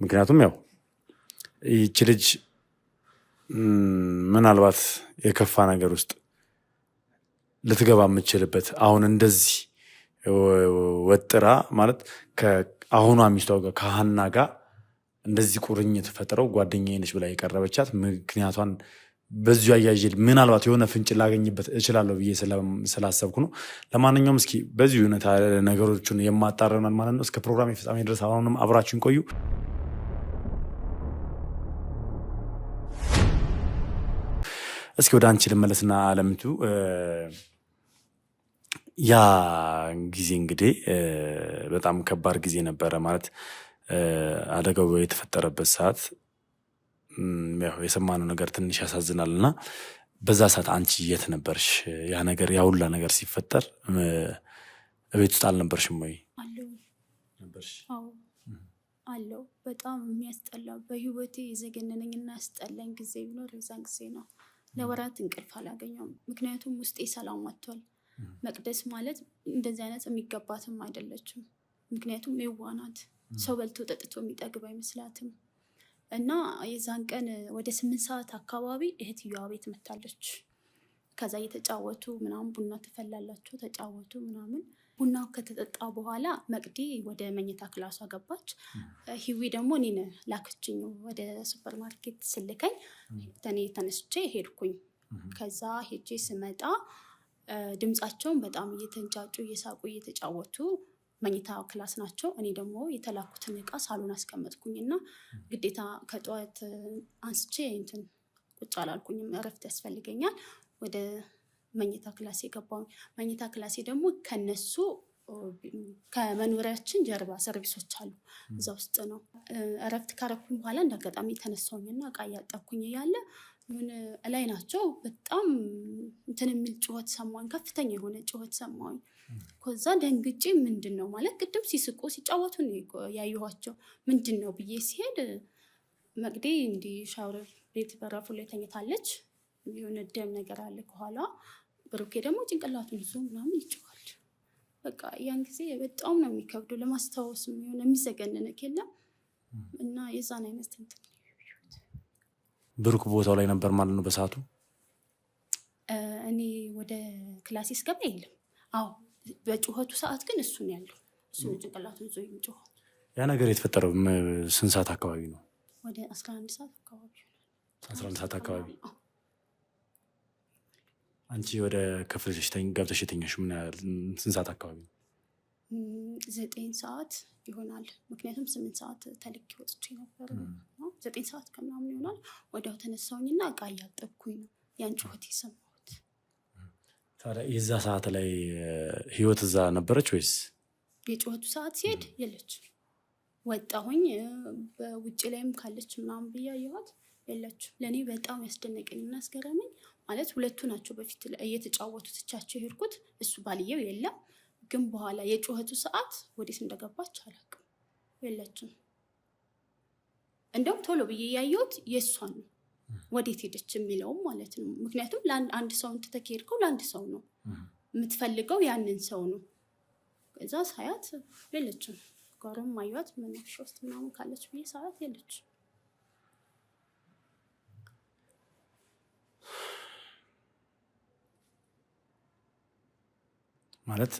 ምክንያቱም ያው ይህች ልጅ ምናልባት የከፋ ነገር ውስጥ ልትገባ የምችልበት አሁን እንደዚህ ወጥራ ማለት ከአሁኗ ሚስቷ ጋር ከሀና ጋር እንደዚህ ቁርኝት ፈጥረው ጓደኛዬ ነች ብላ የቀረበቻት ምክንያቷን በዚሁ አያይዤ ምናልባት የሆነ ፍንጭ ላገኝበት እችላለሁ ብዬ ስላሰብኩ ነው። ለማንኛውም እስኪ በዚሁ ሁኔታ ነገሮችን የማጣረናል ማለት ነው። እስከ ፕሮግራም የፍጻሜ ድረስ አሁንም አብራችን ቆዩ። እስኪ ወደ አንቺ ልመለስና አለምቱ ያ ጊዜ እንግዲህ በጣም ከባድ ጊዜ ነበረ ማለት አደጋው የተፈጠረበት ሰዓት ያው የሰማነው ነገር ትንሽ ያሳዝናል እና በዛ ሰዓት አንቺ የት ነበርሽ? ያ ነገር ያ ሁላ ነገር ሲፈጠር ቤት ውስጥ አልነበርሽም ወይ? አለው ነበርሽ? አዎ አለው። በጣም የሚያስጠላ በህይወቴ የዘገነነኝና ያስጠላኝ ጊዜ ቢኖር የዛን ጊዜ ነው። ለወራት እንቅልፍ አላገኘውም። ምክንያቱም ውስጤ ሰላም ወጥቷል። መቅደስ ማለት እንደዚህ አይነት የሚገባትም አይደለችም። ምክንያቱም የዋህ ናት። ሰው በልቶ ጠጥቶ የሚጠግብ አይመስላትም። እና የዛን ቀን ወደ 8 ሰዓት አካባቢ እህትየዋ ቤት መታለች። ከዛ እየተጫወቱ ምናምን ቡና ትፈላላቸው ተጫወቱ ምናምን። ቡናው ከተጠጣ በኋላ መቅዲ ወደ መኝታ ክላሷ ገባች። ሂዊ ደግሞ እኔን ላከችኝ ወደ ሱፐር ማርኬት ስልከኝ እኔ ተነስቼ ሄድኩኝ። ከዛ ሄጄ ስመጣ ድምጻቸውን በጣም እየተንጫጩ እየሳቁ እየተጫወቱ መኝታ ክላስ ናቸው። እኔ ደግሞ የተላኩትን እቃ ሳሎን አስቀመጥኩኝ እና ግዴታ ከጠዋት አንስቼ እንትን ቁጭ አላልኩኝም፣ እረፍት ያስፈልገኛል። ወደ መኝታ ክላሴ ገባሁኝ። መኝታ ክላሴ ደግሞ ከነሱ ከመኖሪያችን ጀርባ ሰርቪሶች አሉ፣ እዛ ውስጥ ነው። እረፍት ካረኩኝ በኋላ እንዳጋጣሚ ተነሳሁኝና እቃ እያጠብኩኝ እያለ ምን ላይ ናቸው በጣም እንትን የሚል ጩኸት ሰማሁኝ። ከፍተኛ የሆነ ጩኸት ሰማሁኝ። ከዛ ደንግጬ ምንድን ነው ማለት ቅድም ሲስቁ ሲጫወቱ ያየኋቸው ምንድን ነው ብዬ ሲሄድ መቅዲ እንዲህ ሻወር ቤት በራፉ ላይ ተኝታለች። የሆነ ደም ነገር አለ ከኋላ። ብሩኬ ደግሞ ጭንቅላቱን ይዞ ምናምን ይጮኻል። በቃ ያን ጊዜ በጣም ነው የሚከብደው ለማስታወስ የሆነ የሚዘገነነክ የለም እና የዛን አይነት እንትን። ብሩክ ቦታው ላይ ነበር ማለት ነው በሰዓቱ? እኔ ወደ ክላሴ ስገባ የለም። አዎ በጩኸቱ ሰዓት ግን እሱ ነው ያለው። እሱ ነው ጭንቅላቱን ይዞ የሚጮኸው። ያ ነገር የተፈጠረው ስንት ሰዓት አካባቢ ነው? ወደ 11 ሰዓት አካባቢ። 11 ሰዓት አካባቢ። አንቺ ወደ ክፍልሽ ገብተሽ የተኛሽ ስንት ሰዓት አካባቢ ነው? 9 ሰዓት ይሆናል። ምክንያቱም 8 ሰዓት ተልኬ ወጥቼ ነበር። 9 ሰዓት ከምናምን ይሆናል። ወዲያው ተነሳሁኝና እቃ እያጠብኩኝ ነው ያን ጩኸት የሰማሁት። ታዲያ የዛ ሰዓት ላይ ህይወት እዛ ነበረች ወይስ? የጩኸቱ ሰዓት ሲሄድ የለች። ወጣሁኝ በውጭ ላይም ካለች ምናምን ብዬ አየኋት፣ የለችም። ለእኔ በጣም ያስደነቀኝ እና ያስገረመኝ ማለት ሁለቱ ናቸው በፊት እየተጫወቱ ትቻቸው የሄድኩት። እሱ ባልየው የለም፣ ግን በኋላ የጩኸቱ ሰዓት ወዴት እንደገባች አላውቅም፣ የለችም። እንደውም ቶሎ ብዬ ያየሁት የእሷን ነው ወዴት ሄደች የሚለውም ማለት ነው። ምክንያቱም አንድ ሰውን ትተህ ከሄድከው ለአንድ ሰው ነው የምትፈልገው፣ ያንን ሰው ነው። ከዛ ሳያት የለችም። ጋርም ማየት መናፈሻ ውስጥ ምናምን ካለች ብዬ ሳያት የለችም። ማለት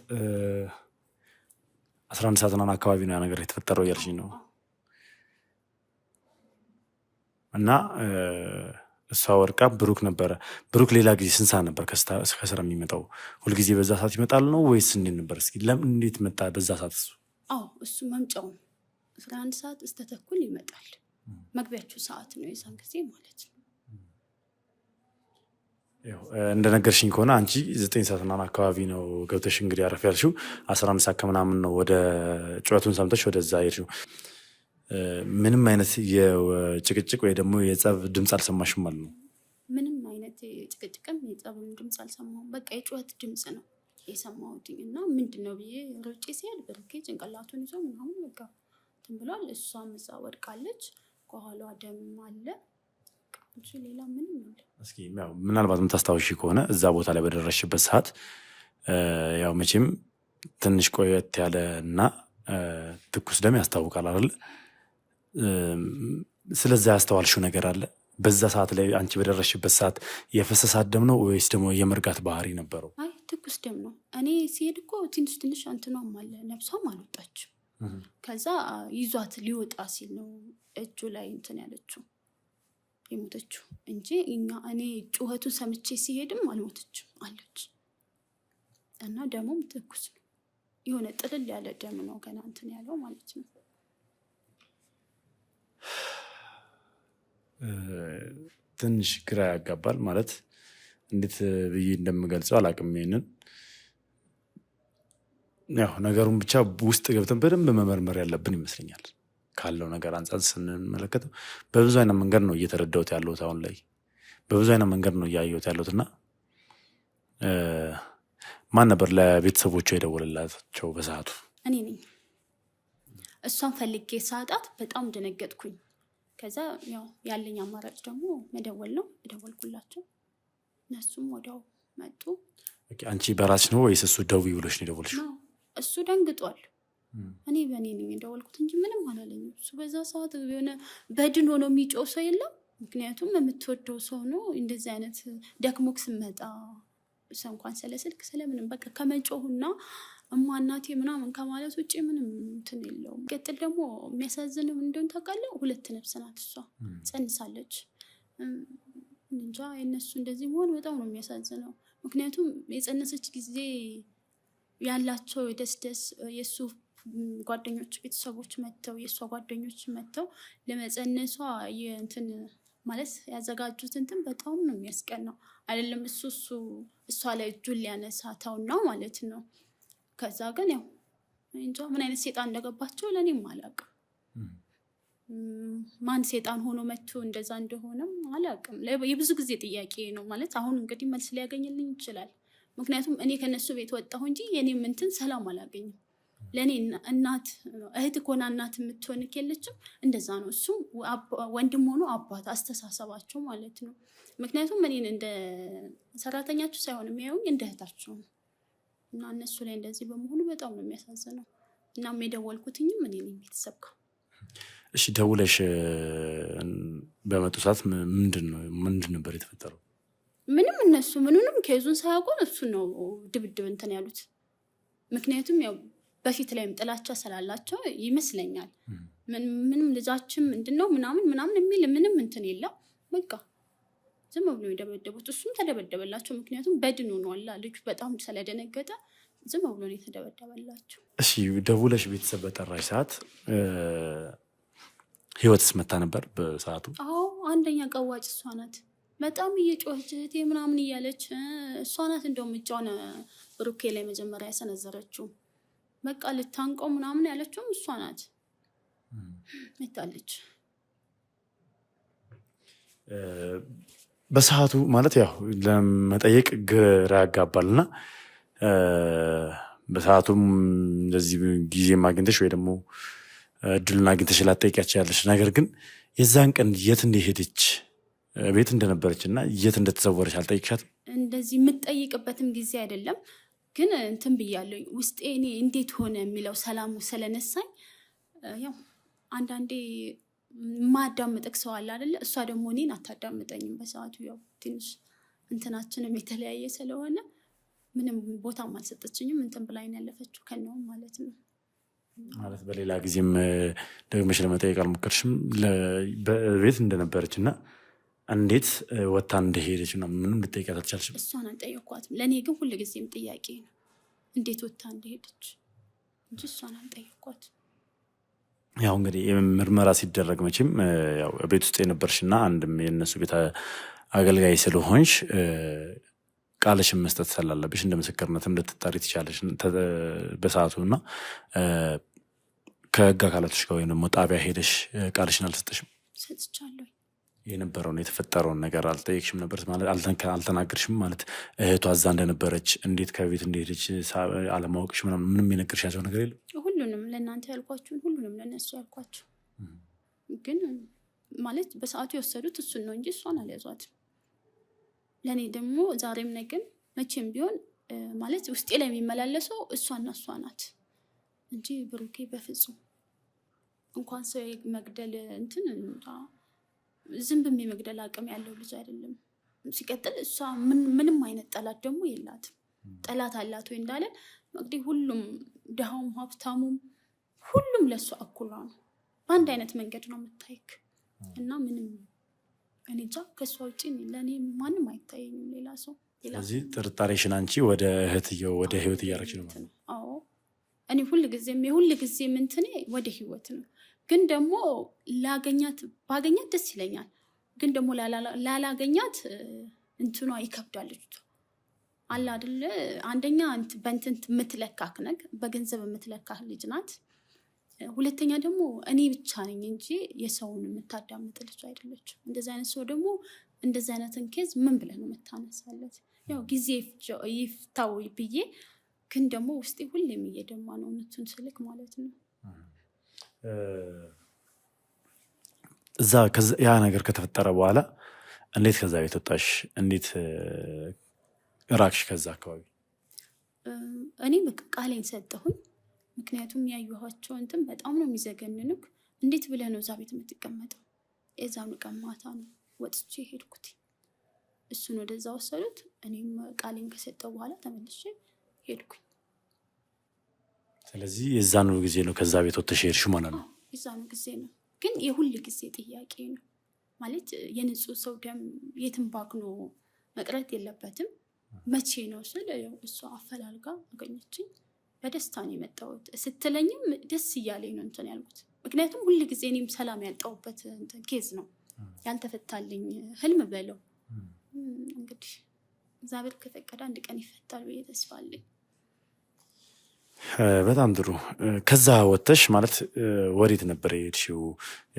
11 ሰዓት ምናምን አካባቢ ነው ያ ነገር የተፈጠረው እያልሽኝ ነው? እና እሷ ወርቃ ብሩክ ነበረ። ብሩክ ሌላ ጊዜ ስንት ሰዓት ነበር ከስራ የሚመጣው? ሁልጊዜ በዛ ሰዓት ይመጣል ነው ወይስ እንዴት ነበር? እስኪ ለምን እንዴት መጣ በዛ ሰዓት እሱ? አዎ እሱ መምጫው 11 ሰዓት እስተተኩል ይመጣል። መግቢያችሁ ሰዓት ነው የዛን ጊዜ ማለት ነው። እንደነገርሽኝ ከሆነ አንቺ 9 ሰዓት ምናምን አካባቢ ነው ገብተሽ እንግዲህ አረፍ ያልሽው። 11 ሰዓት ከምናምን ነው ወደ ጩኸቱን ሰምተሽ ወደዛ ሄድሽው። ምንም አይነት የጭቅጭቅ ወይ ደግሞ የጸብ ድምፅ አልሰማሽም ማለት ነው? ምንም አይነት ጭቅጭቅም የጸብም ድምፅ አልሰማሁም። በቃ የጩኸት ድምፅ ነው የሰማሁት እና ምንድን ነው ብዬ ሮጬ ሲሄድ ብሩኬ ጭንቅላቱን ይዞ ምናምን በቃ እንትን ብሏል። እሷም እዛ ወድቃለች፣ ከኋሏ ደም አለ እንጂ ሌላ ምንም የለም። እስኪ ያው ምናልባት የምታስታውሺ ከሆነ እዛ ቦታ ላይ በደረስሽበት ሰዓት ያው መቼም ትንሽ ቆየት ያለ እና ትኩስ ደም ያስታውቃል አይደል? ስለዛ ያስተዋልሽው ነገር አለ? በዛ ሰዓት ላይ አንቺ በደረስሽበት ሰዓት የፈሰሳት ደም ነው ወይስ ደግሞ የመርጋት ባህሪ ነበረው? አይ ትኩስ ደም ነው። እኔ ሲሄድ እኮ ትንሽ እንትኗም አለ፣ ነብሷም አልወጣችም። ከዛ ይዟት ሊወጣ ሲል ነው እጁ ላይ እንትን ያለችው የሞተችው እንጂ እኔ ጩኸቱን ሰምቼ ሲሄድም አልሞተችም አለች። እና ደሙም ትኩስ ነው፣ የሆነ ጥልል ያለ ደም ነው ገና እንትን ያለው ማለት ነው። ትንሽ ግራ ያጋባል። ማለት እንዴት ብዬ እንደምገልጸው አላውቅም። ይሄንን ያው ነገሩን ብቻ ውስጥ ገብተን በደንብ መመርመር ያለብን ይመስለኛል። ካለው ነገር አንጻር ስንመለከተው በብዙ አይነት መንገድ ነው እየተረዳሁት ያለሁት። አሁን ላይ በብዙ አይነት መንገድ ነው እያየሁት ያለሁት። እና ማን ነበር ለቤተሰቦቿ የደወለላቸው በሰዓቱ? እኔ ነኝ። እሷን ፈልጌ ሳጣት በጣም ደነገጥኩኝ። ከዛ ያው ያለኝ አማራጭ ደግሞ መደወል ነው። እደወልኩላቸው፣ እነሱም ወዲያው መጡ። አንቺ በራስሽ ነው ወይስ እሱ ደውዪ ብሎሽ ነው የደወልሽው? እሱ ደንግጧል። እኔ በእኔ ነኝ የደወልኩት እንጂ ምንም አላለኝም። እሱ በዛ ሰዓት የሆነ በድን ሆኖ የሚጮህ ሰው የለም። ምክንያቱም የምትወደው ሰው ነው። እንደዚህ አይነት ደክሞክ ስመጣ ሰው እንኳን ስለ ስልክ ስለምንም በቃ ከመጮሁና እማ እናቴ ምናምን ከማለት ውጭ ምንም እንትን የለውም። ቀጥል ደግሞ የሚያሳዝንም እንደሆነ ታውቃለህ፣ 2 ነፍስ ናት እሷ፣ ጸንሳለች። እንጃ የእነሱ እንደዚህ መሆን በጣም ነው የሚያሳዝነው። ምክንያቱም የጸነሰች ጊዜ ያላቸው ደስ የእሱ ጓደኞች ቤተሰቦች መጥተው የእሷ ጓደኞች መጥተው ለመጸነሷ እንትን ማለት ያዘጋጁት እንትን በጣም ነው የሚያስቀናው። አይደለም እሷ ላይ እጁን ሊያነሳተውና ማለት ነው። ከዛ ግን ያው እንጃ ምን አይነት ሴጣን እንደገባቸው ለእኔም አላውቅም። ማን ሴጣን ሆኖ መጥቶ እንደዛ እንደሆነም አላውቅም። የብዙ ጊዜ ጥያቄ ነው ማለት አሁን እንግዲህ መልስ ሊያገኝልኝ ይችላል። ምክንያቱም እኔ ከነሱ ቤት ወጣሁ እንጂ የኔም እንትን ሰላም አላገኝም። ለእኔ እናት እህት ኮና እናት የምትሆንክ የለችም። እንደዛ ነው። እሱም ወንድም ሆኖ አባት አስተሳሰባቸው ማለት ነው። ምክንያቱም እኔን እንደ ሰራተኛችሁ ሳይሆን የሚያዩኝ እንደ እህታቸው ነው። እና እነሱ ላይ እንደዚህ በመሆኑ በጣም ነው የሚያሳዝነው። እናም የደወልኩትኝም እኔ ነኝ ቤተሰብ ጋር። እሺ ደውለሽ በመጡ ሰዓት ምንድን ነበር የተፈጠረው? ምንም እነሱ ምንም ከይዙን ሳያውቁን እሱ ነው ድብድብ እንትን ያሉት። ምክንያቱም ያው በፊት ላይም ጥላቻ ስላላቸው ይመስለኛል። ምንም ልጃችን ምንድነው ምናምን የሚል ምንም እንትን የለም። በቃ ዝም ብሎ የደበደቡት። እሱም ተደበደበላቸው። ምክንያቱም በድን ሆኗል ልጁ በጣም ስለደነገጠ ዝም ብሎ ነው የተደበደበላቸው። እሺ ደውለሽ ቤተሰብ በጠራሽ ሰዓት ህይወትስ መታ ነበር በሰዓቱ? አዎ አንደኛ ቀዋጭ እሷ ናት። በጣም እየጮኸች እህቴ ምናምን እያለች እሷ ናት እንደውም እጇን ብሩኬ ላይ መጀመሪያ ያሰነዘረችው። በቃ ልታንቀው ምናምን ያለችውም እሷ ናት። መታለች። በሰዓቱ ማለት ያው ለመጠየቅ ግራ ያጋባልና በሰዓቱም እንደዚህ ጊዜ ማግኘትሽ ወይ ደግሞ እድሉን አግኝተሽ ላትጠይቂያቸው ያለሽ፣ ነገር ግን የዛን ቀን የት እንደሄደች ቤት እንደነበረች እና የት እንደተሰወረች አልጠይቅሻትም? እንደዚህ የምትጠይቅበትም ጊዜ አይደለም፣ ግን እንትን ብያለኝ ውስጤ እኔ እንዴት ሆነ የሚለው ሰላሙ ስለነሳኝ፣ ያው አንዳንዴ ማዳምጠቅ ሰው አለ አይደለ? እሷ ደግሞ እኔን አታዳምጠኝም በሰዓቱ። ያው ትንሽ እንትናችንም የተለያየ ስለሆነ ምንም ቦታም አልሰጠችኝም። እንትን ብላኝ ያለፈችው ከነውም ማለት ነው። ማለት በሌላ ጊዜም ደግመሽ ለመጠየቅ አልሞከርሽም? በቤት እንደነበረች እና እንዴት ወታ እንደሄደች ነው ምንም ልጠይቃት አልቻልሽም? እሷን አልጠየኳትም። ለእኔ ግን ሁልጊዜም ጥያቄ ነው እንዴት ወታ እንደሄደች እንጂ እሷን አልጠየኳትም። ያው እንግዲህ ምርመራ ሲደረግ መቼም ያው ቤት ውስጥ የነበርሽና አንድም የነሱ ቤት አገልጋይ ስለሆንሽ ቃልሽን መስጠት ስላለብሽ እንደ ምስክርነትም ልትጠሪ ትችላለሽ በሰዓቱ እና ከህግ አካላቶች ጋር ወይም ደግሞ ጣቢያ ሄደሽ ቃልሽን አልሰጠሽም? ሰጥቻለሁ። የነበረውን የተፈጠረውን ነገር አልጠየቅሽም ነበር ማለት አልተናገርሽም ማለት እህቷ እዛ እንደነበረች እንዴት ከቤት እንደሄደች አለማወቅሽ ምንም የነገርሻቸው ነገር የለም? ሁሉንም ለእናንተ ያልኳችሁን ሁሉንም ለእነሱ ያልኳቸው፣ ግን ማለት በሰዓቱ የወሰዱት እሱን ነው እንጂ እሷን አልያዟትም። ለእኔ ደግሞ ዛሬም ነገም መቼም ቢሆን ማለት ውስጤ ላይ የሚመላለሰው እሷና እሷ ናት እንጂ ብሩኬ በፍጹም እንኳን ሰው መግደል እንትን ዝንብም የመግደል አቅም ያለው ልጅ አይደለም። ሲቀጥል እሷ ምንም አይነት ጠላት ደግሞ የላትም። ጠላት አላት ወይ እንዳለን እንግዲህ ሁሉም ድሃውም ሀብታሙም ሁሉም ለእሷ እኩሏ ነው። በአንድ አይነት መንገድ ነው የምታይክ እና ምንም እኔ እንጃ ከእሷ ውጭ ለእኔ ማንም አይታየኝም ሌላ ሰው። ስለዚህ ጥርጣሬሽን አንቺ ወደ እህትየው ወደ ህይወት እያደረግሽ ነው ማለት ነው? አዎ እኔ ሁልጊዜም እንትኔ ወደ ህይወት ነው። ግን ደግሞ ባገኛት ደስ ይለኛል። ግን ደግሞ ላላገኛት እንትኗ ይከብዳል። ልጅቷ አለ አይደለ? አንደኛ በእንትን የምትለካክ ነገር በገንዘብ የምትለካክ ልጅ ናት። ሁለተኛ ደግሞ እኔ ብቻ ነኝ እንጂ የሰውን የምታዳምጥ ልጅ አይደለችም። እንደዚህ አይነት ሰው ደግሞ እንደዚህ አይነትን ኬዝ ምን ብለህ ነው የምታነሳለት? ያው ጊዜ ይፍታው ብዬ፣ ግን ደግሞ ውስጤ ሁሌም እየደማ ነው እውነቱን ስልክ ማለት ነው። እዛ ያ ነገር ከተፈጠረ በኋላ እንዴት ከዛ ቤት ወጣሽ? እንዴት ራቅሽ ከዛ አካባቢ? እኔ በቃ ቃሌን ሰጠሁኝ። ምክንያቱም ያየኋቸው እንትን በጣም ነው የሚዘገንኑክ። እንዴት ብለህ ነው እዛ ቤት የምትቀመጠው? የዛኑ ቀን ማታ ነው ወጥቼ ሄድኩት። እሱን ወደዛ ወሰዱት። እኔም ቃሌን ከሰጠው በኋላ ተመልሼ ሄድኩኝ። ስለዚህ የዛኑ ጊዜ ነው ከዛ ቤት ወጥተሽ ሄድሽ ማለት ነው? የዛኑ ጊዜ ነው። ግን የሁል ጊዜ ጥያቄ ነው ማለት የንጹህ ሰው ደም የትም ባክኖ መቅረት የለበትም። መቼ ነው ስል እሷ አፈላልጋ አገኘችኝ። በደስታ ነው የመጣሁት። ስትለኝም ደስ እያለኝ ነው እንትን ያልኩት። ምክንያቱም ሁል ጊዜ እኔም ሰላም ያጣሁበት ኬዝ ነው ያልተፈታልኝ ህልም በለው። እንግዲህ እግዚአብሔር ከፈቀደ አንድ ቀን ይፈታል ብዬ ተስፋ አለኝ። በጣም ጥሩ። ከዛ ወጥተሽ ማለት ወዴት ነበር የሄድሽው?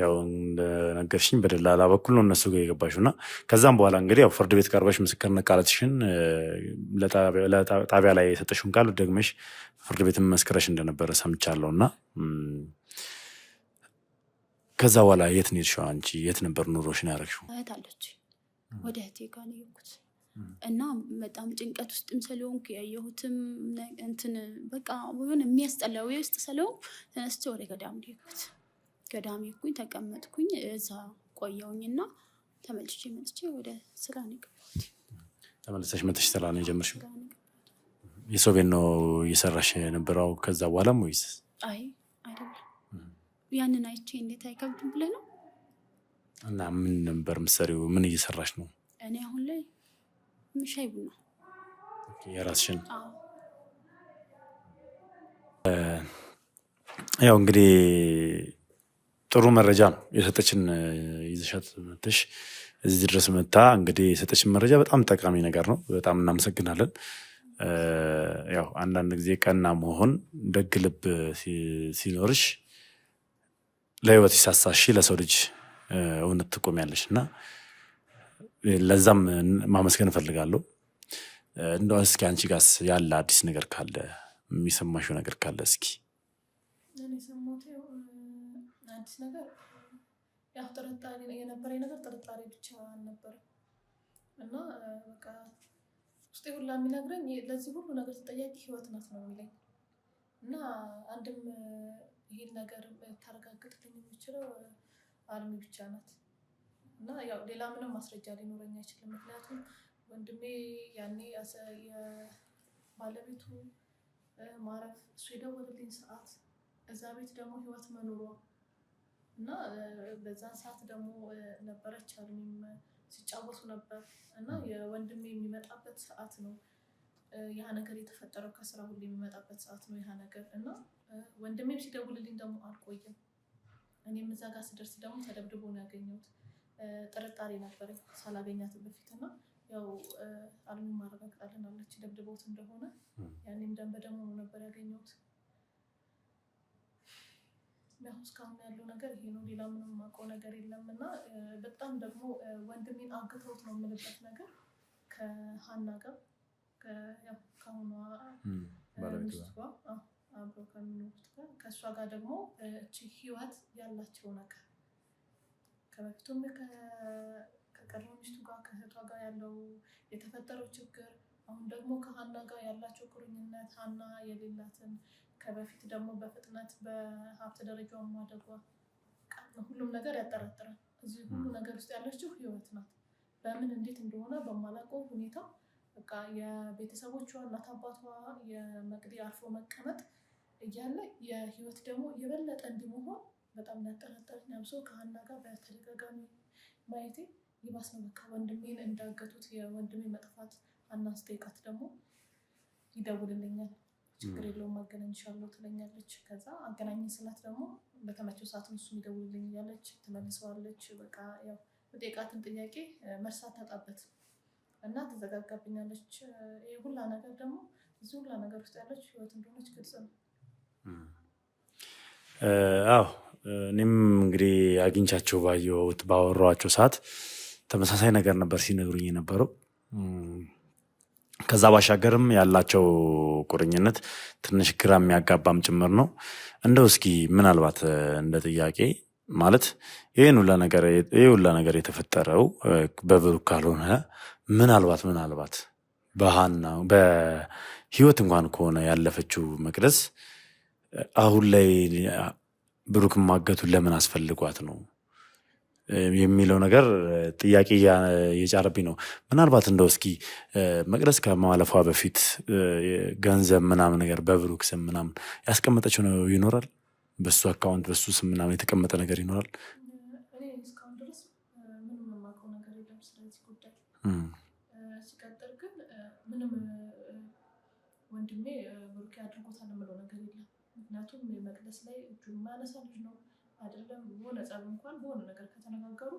ያው እንደነገርሽኝ በደላላ በኩል ነው እነሱ ጋር የገባሽው እና ከዛም በኋላ እንግዲህ ያው ፍርድ ቤት ቀርበሽ ምስክርነት ቃላትሽን ለጣቢያ ላይ የሰጠሽውን ቃል ደግመሽ ፍርድ ቤትን መስክረሽ እንደነበረ ሰምቻለሁ። እና ከዛ በኋላ የት ነው የሄድሽው አንቺ? የት ነበር ኑሮሽን ያደረግሽው? እህት አለች። ወደ እህቴ ጋር ነው የሄድኩት እና በጣም ጭንቀት ውስጥም ስለሆንኩ ያየሁትም እንትን በቃ ሆነ የሚያስጠላ ወይ ውስጥ ስለሆንኩ ተነስቼ ወደ ገዳም ሄድኩት። ገዳም ሄድኩኝ፣ ተቀመጥኩኝ፣ እዛ ቆየሁኝና ተመልሼ መጥቼ ወደ ስራ ነው የገባሁት። ተመልሰሽ መጥተሽ ስራ ነው የጀመርሽው? ስራ ነው። የሰው ቤት ነው እየሰራሽ የነበረው ከዛ በኋላም ወይስ? አይ አይደለም፣ ያንን አይቼ እንዴት አይከብድም ብለህ ነው? እና ምን ነበር የምትሰሪው? ምን እየሰራሽ ነው? እኔ አሁን ላይ ሻይ ቡና የራስሽን? አዎ። ያው እንግዲህ ጥሩ መረጃ ነው የሰጠችን። ይዘሻት መጥተሽ እዚህ ድረስ መታ እንግዲህ የሰጠችን መረጃ በጣም ጠቃሚ ነገር ነው። በጣም እናመሰግናለን። ያው አንዳንድ ጊዜ ቀና መሆን ደግ ልብ ሲኖርሽ ለህይወት ይሳሳሽ ለሰው ልጅ እውነት ትቆሚያለሽ እና ለዛም ማመስገን እፈልጋለሁ። እንደው እስኪ አንቺ ጋርስ ያለ አዲስ ነገር ካለ የሚሰማሽው ነገር ካለ እስኪ። እኔ ሰማሁት አዲስ ነገር ያው ጥርጣሬ የነበረኝ ነገር ጥርጣሬ ብቻ አልነበረም እና በቃ ውስጤ ሁላ የሚነግረኝ ለዚህ ሁሉ ነገር ተጠያቂ ህይወት ናት ነው የሚለኝ እና አንድም ይሄን ነገር ታረጋግጥልኝ የሚችለው አልሚ ብቻ ናት እና ያው ሌላ ምንም ማስረጃ ሊኖረኝ አይችልም። ምክንያቱም ወንድሜ ያኔ የባለቤቱ ማረፍ እሱ የደወለልኝ ሰዓት እዛ ቤት ደግሞ ህይወት መኖሯ እና በዛን ሰዓት ደግሞ ነበረች አልሚም ሲጫወቱ ነበር እና የወንድሜ የሚመጣበት ሰዓት ነው ያ ነገር የተፈጠረው። ከስራ ሁሉ የሚመጣበት ሰዓት ነው ያ ነገር እና ወንድሜም ሲደውልልኝ ደግሞ አልቆየም። እኔም እዛ ጋር ስደርስ ደግሞ ተደብድቦ ነው ያገኘሁት። ጥርጣሬ ነበረኝ ሳላገኛት በፊት እና ያው አልሚም ማረጋግጣልን አለች ደብድቦት እንደሆነ። ያኔም ደም በደሙ ነበር ያገኘሁት። ያው እስካሁን ያለው ነገር ይሄ ነው። ሌላ ምንም የማውቀው ነገር የለም እና በጣም ደግሞ ወንድሜን አግተውት ነው የምልበት ነገር ከሀና ጋር ከአሁኗ ሚስቱ ጋር አብረው ከሚኖሩት ጋር ከእሷ ጋር ደግሞ እቺ ህይወት ያላቸው ነገር ከበፊቱም ከቀድሞ ሚስቱ ጋር ከእህቷ ጋር ያለው የተፈጠረው ችግር፣ አሁን ደግሞ ከሀና ጋር ያላቸው ቁርኝነት፣ ሀና የሌላትን ከበፊት ደግሞ በፍጥነት በሀብት ደረጃው ማደጓ ሁሉም ነገር ያጠራጥራል። እዚህ ሁሉ ነገር ውስጥ ያለችው ህይወት ናት። በምን እንዴት እንደሆነ በማላውቀው ሁኔታ በቃ የቤተሰቦቿ እናት አባቷ የመቅዲ አርፎ መቀመጥ እያለ የህይወት ደግሞ የበለጠ እንዲሆን በጣም ያጠራጠረኝ። አብሶ ከሀና ጋር በተደጋጋሚ ማየቴ ይባስ ነው። በቃ ወንድሜን እንዳገቱት የወንድሜ መጥፋት ሀና ስጠይቃት ደግሞ ይደውልልኛል። ችግር የለውም አገናኝሻለሁ ትለኛለች። ከዛ አገናኝ ስላት ደግሞ በተመቸው ሰዓት እሱ ይደውልልኝ እያለች ትመልሰዋለች። በቃ ያው የጠየቃትን ጥያቄ መልስ አታጣበት እና ትዘጋጋብኛለች። ይሄ ሁላ ነገር ደግሞ እዚህ ሁላ ነገር ውስጥ ያለች ህይወት እንደሆነች ግልጽ ነው። አዎ እኔም እንግዲህ አግኝቻቸው ባወራኋቸው ሰዓት ተመሳሳይ ነገር ነበር ሲነግሩኝ የነበረው። ከዛ ባሻገርም ያላቸው ቁርኝነት ትንሽ ግራ የሚያጋባም ጭምር ነው። እንደው እስኪ ምናልባት እንደ ጥያቄ ማለት ይሄን ሁላ ነገር የተፈጠረው በብሩክ ካልሆነ ምናልባት በሀና በህይወት እንኳን ከሆነ ያለፈችው መቅደስ አሁን ላይ ብሩክ ማገቱን ለምን አስፈልጓት ነው የሚለው ነገር ጥያቄ እየጫረብኝ ነው። ምናልባት እንደው እስኪ መቅደስ ከማለፏ በፊት ገንዘብ ምናምን ነገር በብሩክ ስም ምናምን ያስቀመጠችው ነው ይኖራል? በሱ አካውንት በሱ ስም ምናምን የተቀመጠ ነገር ይኖራል? እኔ እስካሁን ድረስ ምንም የማውቀው ነገር የለም ስለዚህ ጉዳይ። ሲቀጥል ግን ምንም ወንድሜ ብሩክ አድርጎታል የምለው ነገር የለም። ምክንያቱም የመቅደስ ላይ እጁን የማያነሳ ልጅ ነው አይደለም። በሆነ ጸብ እንኳን በሆነ ነገር ከተነጋገሩ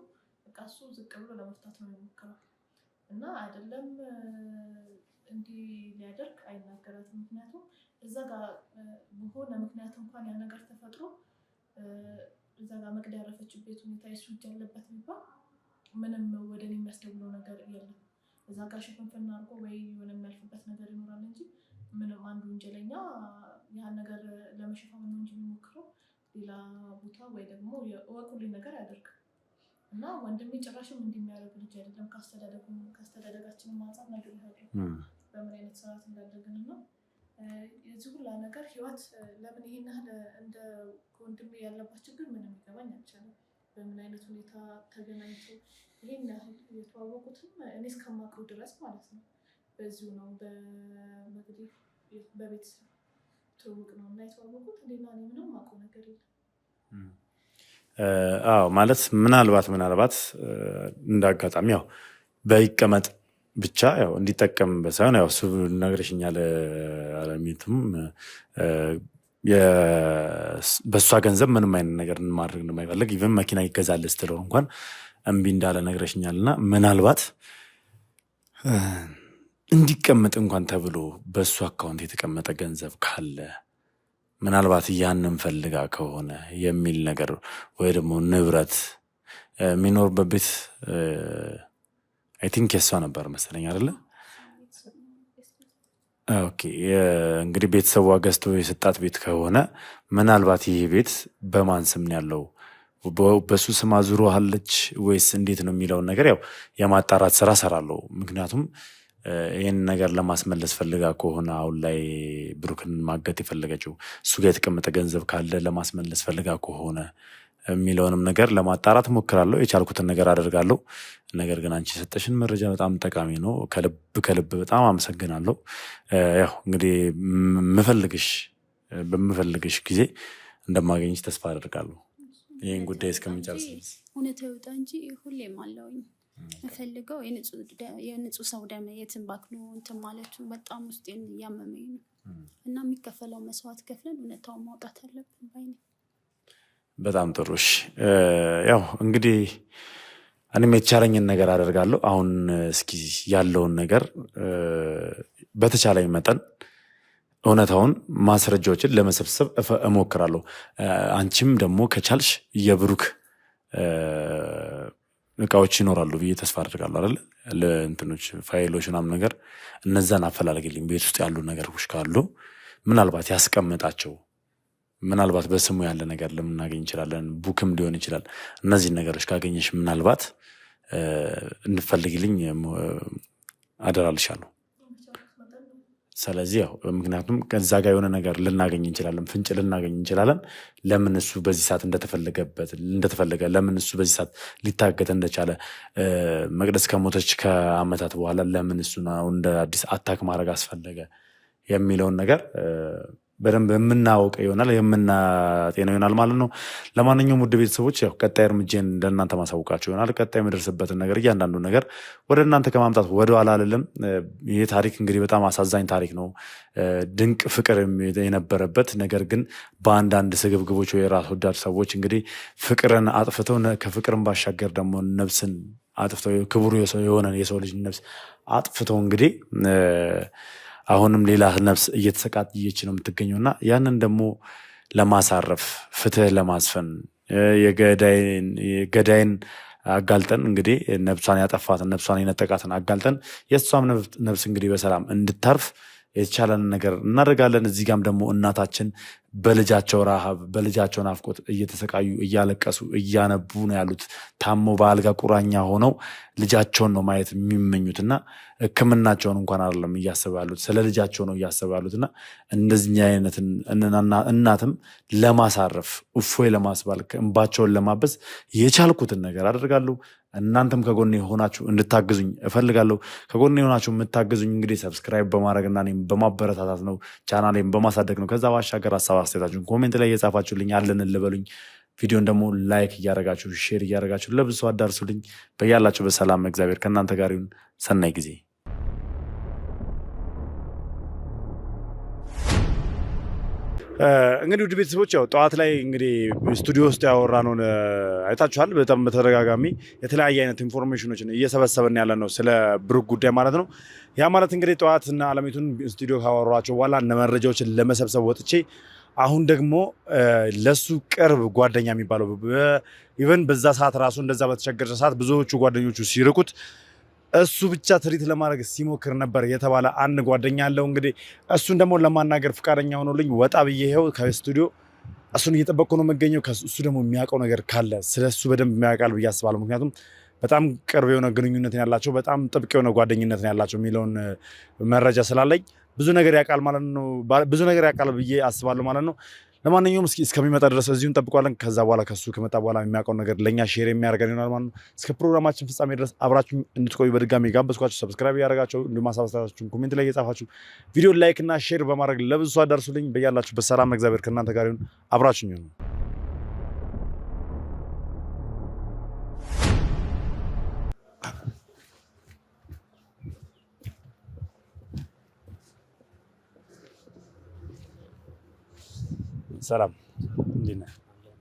በቃ እሱ ዝቅ ብሎ ለመፍታት ነው የሚሞክረው እና አይደለም እንዲህ ሊያደርግ አይናገራትም። ምክንያቱም እዛ ጋር በሆነ ምክንያት እንኳን ያ ነገር ተፈጥሮ እዛ ጋር መቅዲ ያረፈችበት ሁኔታ የሱ እጅ ያለበት የሚባል ምንም ወደ እኔ የሚያስደውለው ነገር የለም። እዛ ጋር ሽፍንፍና አድርጎ ወይ የሆነ የሚያልፍበት ነገር ይኖራል እንጂ ምንም አንዱ ወንጀለኛ ያን ነገር ለመሸፈን ነው እንጂ የሚሞክረው ሌላ ቦታ ወይ ደግሞ የወቁልኝ ነገር ያደርግ እና ወንድሜ ጭራሽም እንደሚያደርግ ልጅ አይደለም። ካስተዳደጋችንም አንፃር ነገር ይሄዳል በምን አይነት ሰዓት እንዳደረግን እና የዚህ ሁላ ነገር ህይወት ለምን ይሄን ያህል እንደ ወንድሜ ያለባት ችግር ምንም ይገባኝ አልቻለም። በምን አይነት ሁኔታ ተገናኝተው ይሄን ያህል የተዋወቁትም እኔ እስከማውቀው ድረስ ማለት ነው በዚሁ ነው በመግዲ በቤተሰብ ትውውቅ ነው እና የተዋወቁት። ሌላ እኔ ምንም አውቀው ነገር የለም። አዎ ማለት ምናልባት እንዳጋጣሚ ያው በይቀመጥ ብቻ ያው እንዲጠቀምበት ሳይሆን ያው እሱ ነግረሽኛል። አለሚቱም በእሷ ገንዘብ ምንም አይነት ነገር ማድረግ እንደማይፈልግ ኢቨን መኪና ይገዛል ስትለው እንኳን እምቢ እንዳለ ነግረሽኛል። እና ምናልባት እንዲቀመጥ እንኳን ተብሎ በእሱ አካውንት የተቀመጠ ገንዘብ ካለ ምናልባት ያንን ፈልጋ ከሆነ የሚል ነገር ወይ ደግሞ ንብረት የሚኖርበት ቤት አይ ቲንክ የሷ ነበር መሰለኝ አይደለ? ኦኬ እንግዲህ ቤተሰቧ ገዝቶ የሰጣት ቤት ከሆነ ምናልባት ይህ ቤት በማን ስም ነው ያለው? በሱ ስም አዙሮሃለች ወይስ እንዴት ነው የሚለውን ነገር ያው የማጣራት ስራ ሰራለሁ። ምክንያቱም ይህን ነገር ለማስመለስ ፈልጋ ከሆነ አሁን ላይ ብሩክን ማገት የፈለገችው እሱ ጋር የተቀመጠ ገንዘብ ካለ ለማስመለስ ፈልጋ ከሆነ የሚለውንም ነገር ለማጣራት ሞክራለሁ። የቻልኩትን ነገር አደርጋለሁ። ነገር ግን አንቺ የሰጠሽን መረጃ በጣም ጠቃሚ ነው። ከልብ በጣም አመሰግናለሁ። ያው እንግዲህ በምፈልግሽ ጊዜ እንደማገኝሽ ተስፋ አደርጋለሁ። ይህን ጉዳይ እስከምንጨርስ እውነት ይውጣ እንጂ ሁሌም አለውኝ የምፈልገው የንጹህ ሰው ደም የትም ባክኖ እንትን ማለቱ በጣም ውስጤን እያመመኝ ነው እና የሚከፈለው መስዋዕት ከፍለን እውነታውን ማውጣት አለብን ባይ ነኝ። በጣም ጥሩ። እሺ ያው እንግዲህ እኔም የተቻለኝን ነገር አደርጋለሁ። አሁን እስኪ ያለውን ነገር በተቻለኝ መጠን እውነታውን ማስረጃዎችን ለመሰብሰብ እሞክራለሁ። አንቺም ደግሞ ከቻልሽ የብሩክ እቃዎች ይኖራሉ ብዬ ተስፋ አድርጋለሁ አይደል? ለእንትኖች ፋይሎች ምናምን ነገር እነዛን አፈላልግልኝ። ቤት ውስጥ ያሉ ነገሮች ካሉ ምናልባት ያስቀምጣቸው ምናልባት በስሙ ያለ ነገር ልናገኝ እንችላለን። ቡክም ሊሆን ይችላል። እነዚህን ነገሮች ካገኘሽ ምናልባት እንፈልግልኝ አደራልሻለሁ። ስለዚህ ያው ምክንያቱም ከዛ ጋር የሆነ ነገር ልናገኝ እንችላለን፣ ፍንጭ ልናገኝ እንችላለን። ለምን እሱ በዚህ ሰዓት እንደተፈለገ ለምን እሱ በዚህ ሰዓት ሊታገት እንደቻለ መቅደስ ከሞተች ከዓመታት በኋላ ለምን እሱ እንደ አዲስ አታክ ማድረግ አስፈለገ የሚለውን ነገር በደንብ የምናውቅ ይሆናል፣ የምናጤነው ይሆናል ማለት ነው። ለማንኛውም ውድ ቤተሰቦች ያው ቀጣይ እርምጃን ለእናንተ ማሳውቃቸው ይሆናል። ቀጣይ የምደርስበትን ነገር እያንዳንዱ ነገር ወደ እናንተ ከማምጣት ወደኋላ አልልም። ይህ ታሪክ እንግዲህ በጣም አሳዛኝ ታሪክ ነው። ድንቅ ፍቅር የነበረበት ነገር ግን በአንዳንድ ስግብግቦች ወይ ራስ ወዳድ ሰዎች እንግዲህ ፍቅርን አጥፍተው ከፍቅርን ባሻገር ደግሞ ነፍስን አጥፍተው ክቡር የሆነ የሰው ልጅ ነፍስ አጥፍተው እንግዲህ አሁንም ሌላ ነፍስ እየተሰቃየች ነው የምትገኘው እና ያንን ደግሞ ለማሳረፍ ፍትህ ለማስፈን የገዳይን አጋልጠን እንግዲህ ነፍሷን ያጠፋትን ነፍሷን የነጠቃትን አጋልጠን የእሷም ነፍስ እንግዲህ በሰላም እንድታርፍ የተቻለን ነገር እናደርጋለን። እዚህ ጋም ደግሞ እናታችን በልጃቸው ረሃብ በልጃቸው ናፍቆት እየተሰቃዩ እያለቀሱ እያነቡ ነው ያሉት። ታሞ በአልጋ ቁራኛ ሆነው ልጃቸውን ነው ማየት የሚመኙትና ሕክምናቸውን እንኳን አይደለም እያሰቡ ያሉት ስለ ልጃቸው ነው እያሰቡ ያሉትና እንደዚህ አይነትን እናትም ለማሳረፍ እፎይ ለማስባል እንባቸውን ለማበስ የቻልኩትን ነገር አደርጋለሁ። እናንተም ከጎኔ ሆናችሁ እንድታግዙኝ እፈልጋለሁ። ከጎኔ ሆናችሁ የምታግዙኝ እንግዲህ ሰብስክራይብ በማድረግና እኔም በማበረታታት ነው፣ ቻናሌም በማሳደግ ነው። ከዛ ባሻገር ሀሳብ አስተያየታችሁን ኮሜንት ላይ እየጻፋችሁልኝ አለን ልበሉኝ። ቪዲዮን ደግሞ ላይክ እያደረጋችሁ ሼር እያደረጋችሁ ለብዙ ሰው አዳርሱልኝ። በያላችሁ በሰላም እግዚአብሔር ከእናንተ ጋር ይሁን። ሰናይ ጊዜ። እንግዲህ ውድ ቤተሰቦች ያው ጠዋት ላይ እንግዲህ ስቱዲዮ ውስጥ ያወራነውን አይታችኋል። በጣም በተደጋጋሚ የተለያየ አይነት ኢንፎርሜሽኖችን እየሰበሰብን ያለ ነው ስለ ብሩክ ጉዳይ ማለት ነው። ያ ማለት እንግዲህ ጠዋትና አለሚቱን ስቱዲዮ ካወሯቸው በኋላ እነ መረጃዎችን ለመሰብሰብ ወጥቼ አሁን ደግሞ ለሱ ቅርብ ጓደኛ የሚባለው ኢቨን በዛ ሰዓት ራሱ እንደዛ በተቸገረ ሰዓት ብዙዎቹ ጓደኞቹ ሲርቁት እሱ ብቻ ትሪት ለማድረግ ሲሞክር ነበር የተባለ አንድ ጓደኛ አለው። እንግዲህ እሱን ደግሞ ለማናገር ፈቃደኛ ሆኖልኝ ወጣ ብዬ ይኸው ከስቱዲዮ እሱን እየጠበቅኩ ነው የምገኘው። እሱ ደግሞ የሚያውቀው ነገር ካለ ስለ እሱ በደንብ የሚያውቃል ብዬ አስባለሁ። ምክንያቱም በጣም ቅርብ የሆነ ግንኙነት ያላቸው በጣም ጥብቅ የሆነ ጓደኝነት ያላቸው የሚለውን መረጃ ስላለኝ ብዙ ነገር ያውቃል ማለት ነው። ብዙ ነገር ያውቃል ብዬ አስባለሁ ማለት ነው። ለማንኛውም እስኪ እስከሚመጣ ድረስ እዚሁ እንጠብቀዋለን። ከዛ በኋላ ከሱ ከመጣ በኋላ የሚያውቀውን ነገር ለእኛ ሼር የሚያደርገን ይሆናል ማለት ነው። እስከ ፕሮግራማችን ፍጻሜ ድረስ አብራችሁ እንድትቆዩ በድጋሚ ጋበዝኳችሁ። ሰብስክራይብ ያደረጋችሁ እንዲሁም ሀሳባችሁን ኮሜንት ላይ እየጻፋችሁ ቪዲዮ ላይክ እና ሼር በማድረግ ለብዙ ሰው አዳርሱልኝ። በያላችሁበት ሰላም እግዚአብሔር ከእናንተ ጋር ይሁን። አብራችሁኝ ነው ሰላም እንዴት ነህ?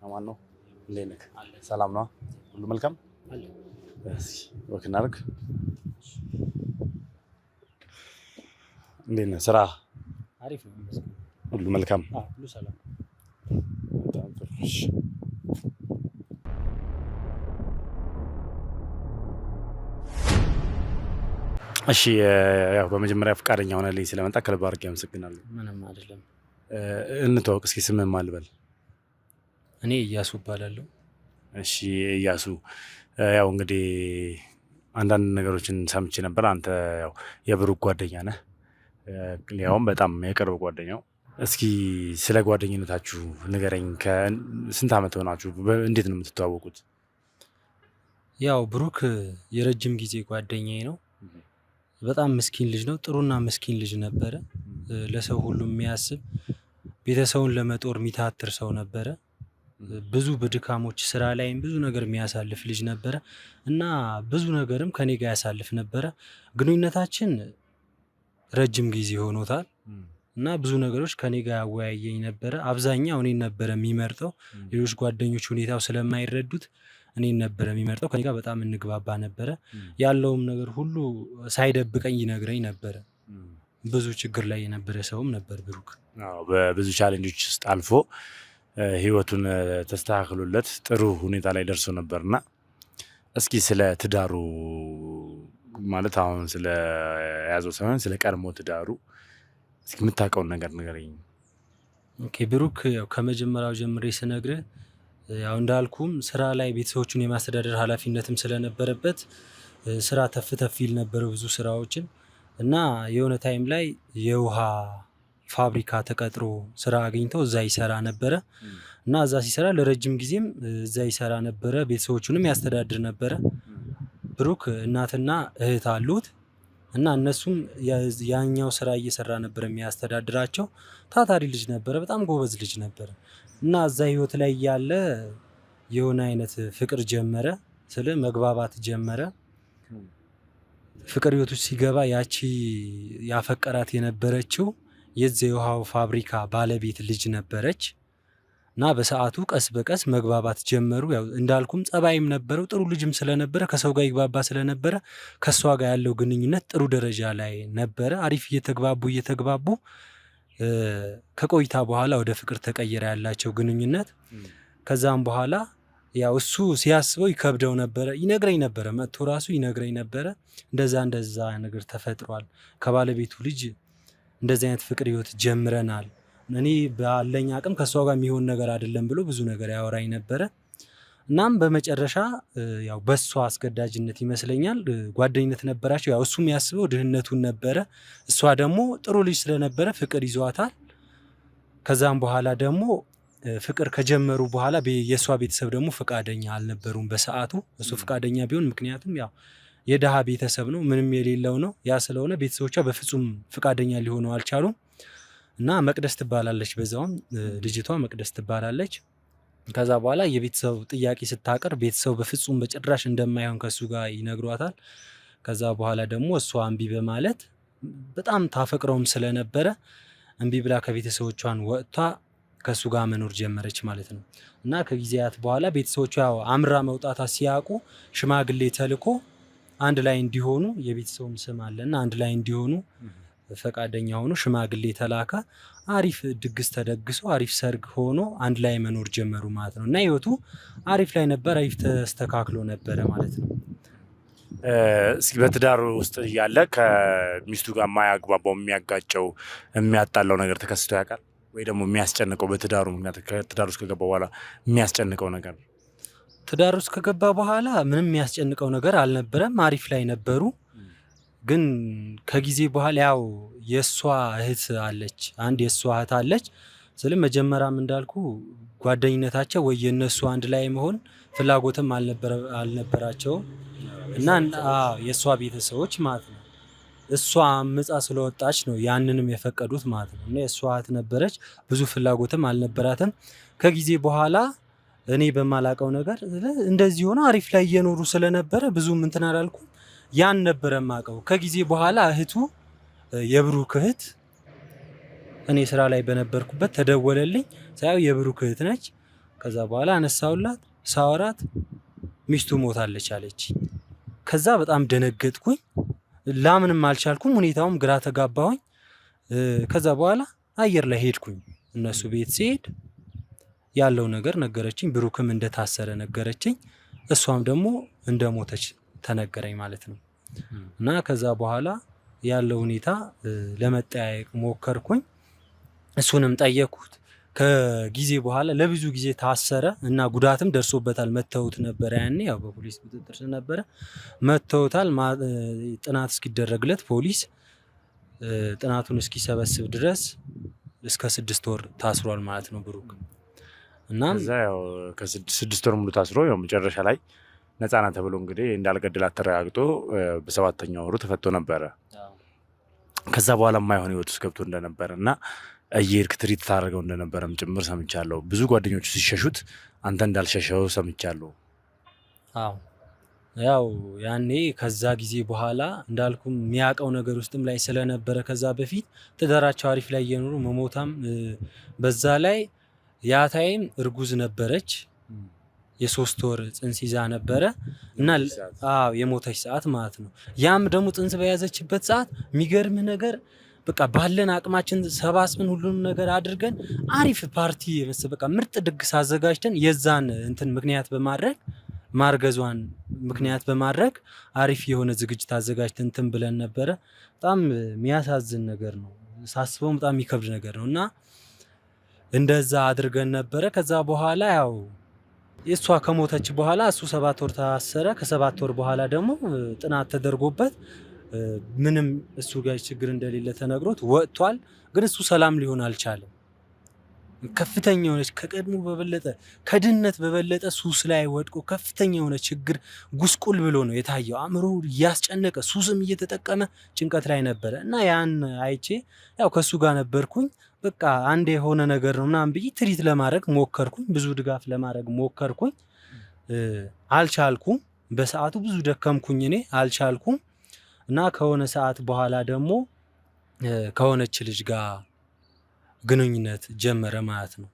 አማን ነው። እንዴት ነህ? ሰላም ነው። ሁሉ መልካም እሺ ወክ እናድርግ። እንዴት ነህ? ስራ አሪፍ ነው። ሁሉ መልካም ሁሉ ሰላም። በጣም ጥሩ። እሺ እሺ ያው በመጀመሪያ ፈቃደኛ ሆነልኝ ስለመጣ ከልብ አድርጌ አመሰግናለሁ። ምንም አይደለም። እንተዋወቅ እስኪ ስምህን ማን ልበል? እኔ እያሱ እባላለሁ። እሺ እያሱ፣ ያው እንግዲህ አንዳንድ ነገሮችን ሰምቼ ነበር። አንተ ያው የብሩክ ጓደኛ ነህ፣ ያውም በጣም የቅርብ ጓደኛው። እስኪ ስለ ጓደኝነታችሁ ንገረኝ። ከስንት ዓመት ሆናችሁ? እንዴት ነው የምትተዋወቁት? ያው ብሩክ የረጅም ጊዜ ጓደኛዬ ነው። በጣም ምስኪን ልጅ ነው። ጥሩና ምስኪን ልጅ ነበረ። ለሰው ሁሉ የሚያስብ ቤተሰቡን ለመጦር የሚታትር ሰው ነበረ። ብዙ በድካሞች ስራ ላይም ብዙ ነገር የሚያሳልፍ ልጅ ነበረ እና ብዙ ነገርም ከኔ ጋር ያሳልፍ ነበረ። ግንኙነታችን ረጅም ጊዜ ሆኖታል እና ብዙ ነገሮች ከኔ ጋር ያወያየኝ ነበረ። አብዛኛው እኔን ነበረ የሚመርጠው። ሌሎች ጓደኞች ሁኔታው ስለማይረዱት እኔን ነበረ የሚመርጠው። ከኔ ጋር በጣም እንግባባ ነበረ። ያለውም ነገር ሁሉ ሳይደብቀኝ ይነግረኝ ነበረ። ብዙ ችግር ላይ የነበረ ሰውም ነበር ብሩክ። በብዙ ቻሌንጆች ውስጥ አልፎ ህይወቱን ተስተካክሎለት ጥሩ ሁኔታ ላይ ደርሶ ነበርና እስኪ ስለ ትዳሩ ማለት አሁን ስለ ያዘው ሳይሆን ስለ ቀድሞ ትዳሩ እስኪ የምታውቀውን ነገር ንገረኝ። ኦኬ ብሩክ ያው ከመጀመሪያው ጀምሬ ስነግርህ ያው እንዳልኩም ስራ ላይ ቤተሰቦቹን የማስተዳደር ኃላፊነትም ስለነበረበት ስራ ተፍ ተፍ ይል ነበረ ብዙ ስራዎችን እና የሆነ ታይም ላይ የውሃ ፋብሪካ ተቀጥሮ ስራ አግኝቶ እዛ ይሰራ ነበረ እና እዛ ሲሰራ ለረጅም ጊዜም እዛ ይሰራ ነበረ። ቤተሰቦቹንም ያስተዳድር ነበረ። ብሩክ እናትና እህት አሉት እና እነሱም ያኛው ስራ እየሰራ ነበር የሚያስተዳድራቸው። ታታሪ ልጅ ነበረ፣ በጣም ጎበዝ ልጅ ነበረ እና እዛ ህይወት ላይ ያለ የሆነ አይነት ፍቅር ጀመረ፣ ስለ መግባባት ጀመረ። ፍቅር ህይወቱ ሲገባ ያቺ ያፈቀራት የነበረችው የዚህ የውሃው ፋብሪካ ባለቤት ልጅ ነበረች እና በሰዓቱ ቀስ በቀስ መግባባት ጀመሩ። ያው እንዳልኩም ጸባይም ነበረው፣ ጥሩ ልጅም ስለነበረ ከሰው ጋር ይግባባ ስለነበረ ከሷ ጋር ያለው ግንኙነት ጥሩ ደረጃ ላይ ነበረ። አሪፍ እየተግባቡ ከቆይታ በኋላ ወደ ፍቅር ተቀየረ ያላቸው ግንኙነት። ከዛም በኋላ ያው እሱ ሲያስበው ይከብደው ነበረ። ይነግረኝ ነበረ፣ መጥቶ ራሱ ይነግረኝ ነበረ እንደዛ ነገር ተፈጥሯል፣ ከባለቤቱ ልጅ እንደዚህ አይነት ፍቅር ህይወት ጀምረናል፣ እኔ ባለኝ አቅም ከሷ ጋር የሚሆን ነገር አይደለም ብሎ ብዙ ነገር ያወራኝ ነበረ። እናም በመጨረሻ ያው በሷ አስገዳጅነት ይመስለኛል ጓደኝነት ነበራቸው። ያው እሱም ያስበው ድህነቱን ነበረ፣ እሷ ደግሞ ጥሩ ልጅ ስለነበረ ፍቅር ይዟታል። ከዛም በኋላ ደግሞ ፍቅር ከጀመሩ በኋላ የእሷ ቤተሰብ ደግሞ ፈቃደኛ አልነበሩም በሰዓቱ። እሱ ፈቃደኛ ቢሆን ምክንያቱም ያው የድሃ ቤተሰብ ነው፣ ምንም የሌለው ነው። ያ ስለሆነ ቤተሰቦቿ በፍጹም ፈቃደኛ ሊሆኑ አልቻሉም እና መቅደስ ትባላለች፣ በዛውም ልጅቷ መቅደስ ትባላለች። ከዛ በኋላ የቤተሰብ ጥያቄ ስታቀር ቤተሰቡ በፍጹም በጭራሽ እንደማይሆን ከሱ ጋር ይነግሯታል። ከዛ በኋላ ደግሞ እሷ እምቢ በማለት በጣም ታፈቅረውም ስለነበረ እምቢ ብላ ከቤተሰቦቿን ወጥታ ከሱ ጋር መኖር ጀመረች ማለት ነው። እና ከጊዜያት በኋላ ቤተሰቦቿ ያው አምራ መውጣታ ሲያውቁ ሽማግሌ ተልኮ አንድ ላይ እንዲሆኑ የቤተሰቡም ስም አለና አንድ ላይ እንዲሆኑ ፈቃደኛ ሆኖ ሽማግሌ ተላከ። አሪፍ ድግስ ተደግሶ አሪፍ ሰርግ ሆኖ አንድ ላይ መኖር ጀመሩ ማለት ነው። እና ህይወቱ አሪፍ ላይ ነበር፣ አሪፍ ተስተካክሎ ነበረ ማለት ነው። እስኪ በትዳሩ ውስጥ እያለ ከሚስቱ ጋር የማያግባባው የሚያጋጨው የሚያጣላው ነገር ተከስቶ ያውቃል ወይ? ደግሞ የሚያስጨንቀው በትዳሩ ምክንያት ከትዳሩ ውስጥ ከገባ በኋላ የሚያስጨንቀው ነገር? ትዳር ውስጥ ከገባ በኋላ ምንም የሚያስጨንቀው ነገር አልነበረም፣ አሪፍ ላይ ነበሩ። ግን ከጊዜ በኋላ ያው የእሷ እህት አለች፣ አንድ የእሷ እህት አለች። ስለ መጀመሪያም እንዳልኩ ጓደኝነታቸው ወይ የነሱ አንድ ላይ መሆን ፍላጎትም አልነበራቸውም እና የእሷ ቤተሰቦች ማለት ነው እሷ አምጻ ስለወጣች ነው ያንንም የፈቀዱት ማለት ነው። እና የእሷ እህት ነበረች፣ ብዙ ፍላጎትም አልነበራትም። ከጊዜ በኋላ እኔ በማላቀው ነገር እንደዚህ ሆነ አሪፍ ላይ እየኖሩ ስለነበረ ብዙም እንትን አላልኩም። ያን ነበረ ማቀው። ከጊዜ በኋላ እህቱ የብሩክ እህት እኔ ስራ ላይ በነበርኩበት ተደወለልኝ። ሳያው የብሩክ እህት ነች። ከዛ በኋላ አነሳውላት፣ ሳወራት ሚስቱ ሞታለች አለች። ከዛ በጣም ደነገጥኩኝ፣ ላምንም አልቻልኩም። ሁኔታውም ግራ ተጋባሁኝ። ከዛ በኋላ አየር ላይ ሄድኩኝ። እነሱ ቤት ሲሄድ ያለው ነገር ነገረችኝ። ብሩክም እንደታሰረ ነገረችኝ። እሷም ደግሞ እንደሞተች ተነገረኝ ማለት ነው። እና ከዛ በኋላ ያለው ሁኔታ ለመጠያየቅ ሞከርኩኝ። እሱንም ጠየቅኩት። ከጊዜ በኋላ ለብዙ ጊዜ ታሰረ እና ጉዳትም ደርሶበታል። መተውት ነበረ፣ ያኔ ያው በፖሊስ ቁጥጥር ስር ነበረ። መተውታል። ጥናት እስኪደረግለት ፖሊስ ጥናቱን እስኪሰበስብ ድረስ እስከ 6 ወር ታስሯል ማለት ነው ብሩክ። እና ከዛ ያው ከ6 ወር ሙሉ ታስሮ ያው መጨረሻ ላይ ነፃና ተብሎ እንግዲህ እንዳልገደላት ተረጋግጦ በ7ኛው ወሩ ተፈቶ ነበረ። ከዛ በኋላ የማይሆን ህይወት ውስጥ ገብቶ እንደነበረ እና እየሄድክ ትሪት ታደርገው እንደነበረም ጭምር ሰምቻለሁ። ብዙ ጓደኞቹ ሲሸሹት አንተ እንዳልሸሸው ሰምቻለሁ። አዎ ያው ያኔ ከዛ ጊዜ በኋላ እንዳልኩም የሚያውቀው ነገር ውስጥም ላይ ስለነበረ ከዛ በፊት ትዳራቸው አሪፍ ላይ እየኖሩ መሞታም በዛ ላይ ያታይም እርጉዝ ነበረች። የ3 ወር ጽንስ ይዛ ነበረ እና የሞተች ሰዓት ማለት ነው። ያም ደግሞ ጽንስ በያዘችበት ሰዓት የሚገርም ነገር በቃ ባለን አቅማችን ሰባስበን ሁሉንም ነገር አድርገን አሪፍ ፓርቲ በቃ ምርጥ ድግስ አዘጋጅተን የዛን እንትን ምክንያት በማድረግ ማርገዟን ምክንያት በማድረግ አሪፍ የሆነ ዝግጅት አዘጋጅተን እንትን ብለን ነበረ። በጣም የሚያሳዝን ነገር ነው፣ ሳስበው በጣም የሚከብድ ነገር ነው እና እንደዛ አድርገን ነበረ። ከዛ በኋላ ያው እሷ ከሞተች በኋላ እሱ 7 ወር ታሰረ። ከ7 ወር በኋላ ደግሞ ጥናት ተደርጎበት ምንም እሱ ጋር ችግር እንደሌለ ተነግሮት ወጥቷል። ግን እሱ ሰላም ሊሆን አልቻለም። ከፍተኛ የሆነች ከቀድሞ በበለጠ ከድህነት በበለጠ ሱስ ላይ ወድቆ ከፍተኛ የሆነ ችግር ጉስቁል ብሎ ነው የታየው። አእምሮ እያስጨነቀ ሱስም እየተጠቀመ ጭንቀት ላይ ነበረ እና ያን አይቼ ያው ከሱ ጋር ነበርኩኝ። በቃ አንድ የሆነ ነገር ነው ምናምን ብዬ ትሪት ለማድረግ ሞከርኩኝ። ብዙ ድጋፍ ለማድረግ ሞከርኩኝ፣ አልቻልኩም። በሰዓቱ ብዙ ደከምኩኝ፣ እኔ አልቻልኩም። እና ከሆነ ሰዓት በኋላ ደግሞ ከሆነች ልጅ ጋር ግንኙነት ጀመረ ማለት ነው።